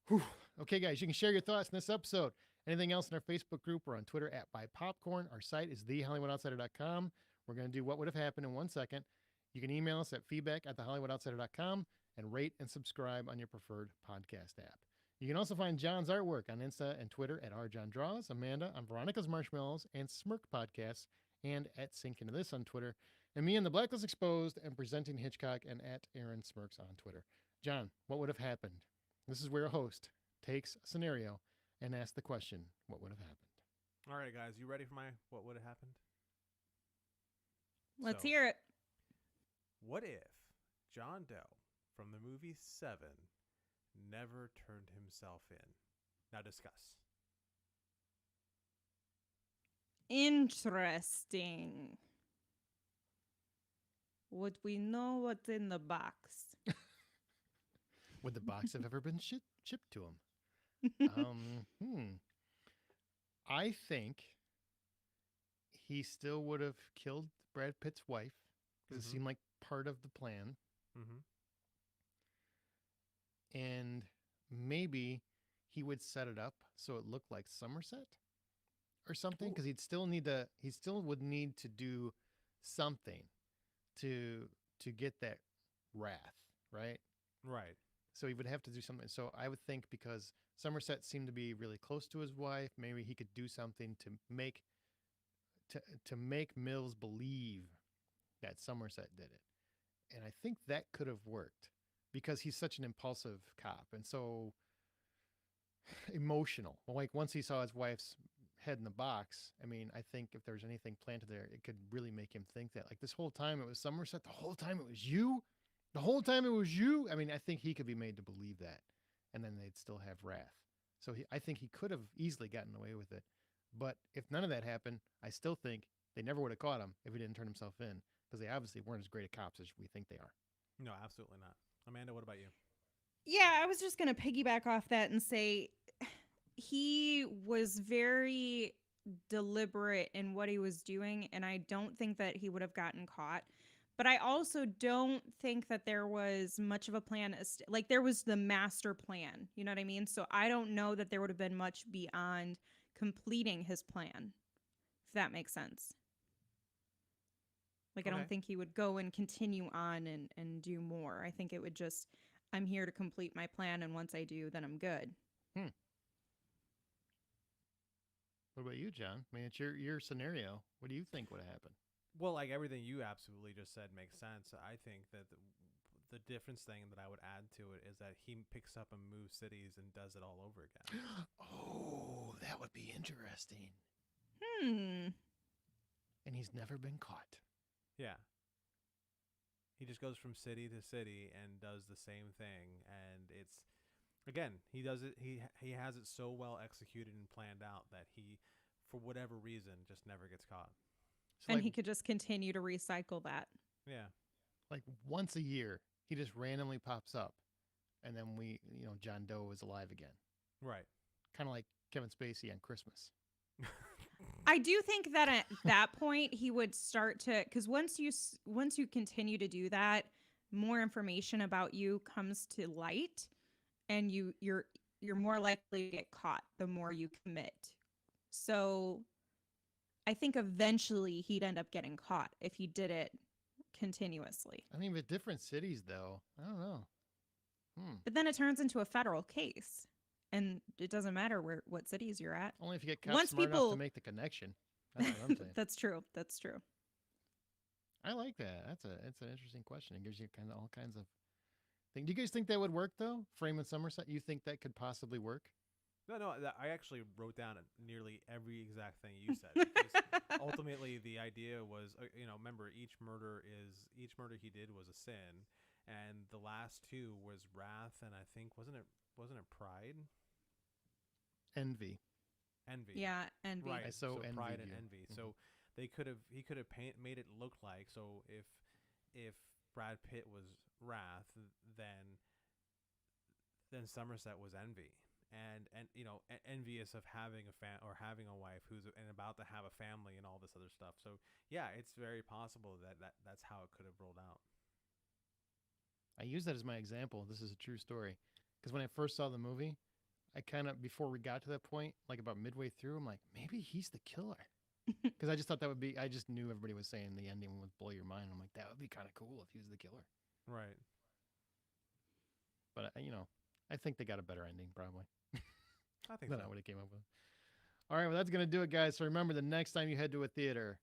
Whew. Okay, guys, you can share your thoughts in this episode. Anything else in our Facebook group or on Twitter @BuyPopcorn. Our site is thehollywoodoutsider.com. We're going to do what would have happened in 1 second. You can email us at feedback@thehollywoodoutsider.com and rate and subscribe on your preferred podcast app. You can also find John's artwork on Insta and Twitter at rjohndraws, Amanda on Veronica's Marshmallows and Smirk Podcasts, and at Sync Into This on Twitter, and me on The Blacklist Exposed and Presenting Hitchcock and at Aaron Smirks on Twitter. John, what would have happened? This is where a host takes a scenario and asks the question, what would have happened? All right, guys, you ready for my what would have happened? Let's hear it. What if John Doe from the movie Seven never turned himself in? Now discuss. Interesting. Would we know what's in the box? Would the box have ever been shipped to him? I think he still would have killed Brad Pitt's wife, because it seemed like part of the plan. And maybe he would set it up so it looked like Somerset or something, because he still would need to do something to get that wrath, right? Right. So he would have to do something. So I would think, because Somerset seemed to be really close to his wife, maybe he could do something to make Mills believe that Somerset did it. And I think that could have worked, because he's such an impulsive cop. And so emotional. Well, like once he saw his wife's head in the box, I mean, I think if there's anything planted there, it could really make him think that. Like this whole time it was Somerset, the whole time it was you, the whole time it was you. I mean, I think he could be made to believe that, and then they'd still have wrath. So I think he could have easily gotten away with it. But if none of that happened, I still think they never would have caught him if he didn't turn himself in, because they obviously weren't as great a cops as we think they are. No, absolutely not. Amanda, what about you? Yeah, I was just going to piggyback off that and say he was very deliberate in what he was doing, and I don't think that he would have gotten caught. But I also don't think that there was much of a plan. Like, there was the master plan. You know what I mean? So I don't know that there would have been much beyond completing his plan, if that makes sense. Like, I don't think he would go and continue on and do more. I think it would just, I'm here to complete my plan, and once I do, then I'm good. What about you, John? I mean, it's your scenario. What do you think would happen? Well, like everything you absolutely just said makes sense. I think that the difference thing that I would add to it is that he picks up and moves cities and does it all over again. Oh, that would be interesting. And he's never been caught. Yeah. He just goes from city to city and does the same thing, and it's again, he does it he has it so well executed and planned out that he, for whatever reason, just never gets caught. So And like, he could just continue to recycle that. Yeah. like once a year, he just randomly pops up, and then John Doe is alive again. Right. Kind of like Kevin Spacey on Christmas. I do think that at that point he would start to, because once you continue to do that, more information about you comes to light, and you're more likely to get caught the more you commit. So I think eventually he'd end up getting caught if he did it continuously. I mean, with different cities, though, I don't know. But then it turns into a federal case, and it doesn't matter what cities you're at. Only if you get cops Once smart enough people- to make the connection. That's what I'm saying. That's true. That's true. I like that. That's an interesting question. It gives you kind of all kinds of things. Do you guys think that would work though? Frame and Somerset. You think that could possibly work? No, I actually wrote down nearly every exact thing you said. Because ultimately, the idea was, remember, each murder he did was a sin, and the last two was wrath, and I think wasn't it pride? Envy. Yeah, envy. Right. So envied pride you. and envy. Mhm. So he could have made it look like, so if Brad Pitt was wrath, then Somerset was envy. And envious of having having a wife who's about to have a family and all this other stuff. So yeah, it's very possible that's how it could have rolled out. I use that as my example. This is a true story. Because when I first saw the movie, I kind of, before we got to that point, like about midway through, I'm like, maybe he's the killer. Because I just thought that would be, I just knew everybody was saying the ending would blow your mind. I'm like, that would be kind of cool if he was the killer. Right. But, I think they got a better ending, probably. I think than so. I would have came up with. All right, well, that's going to do it, guys. So remember, the next time you head to a theater,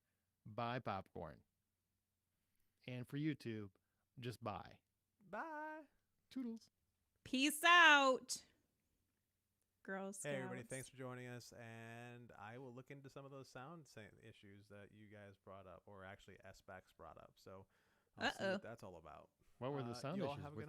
buy popcorn. And for YouTube, just buy. Bye. Toodles. Peace out, Girl Scouts. Hey, everybody, thanks for joining us. And I will look into some of those sound issues that you guys brought up, or actually SBACs brought up. So I'll see what that's all about. What were the sound you all issues? have a with good night.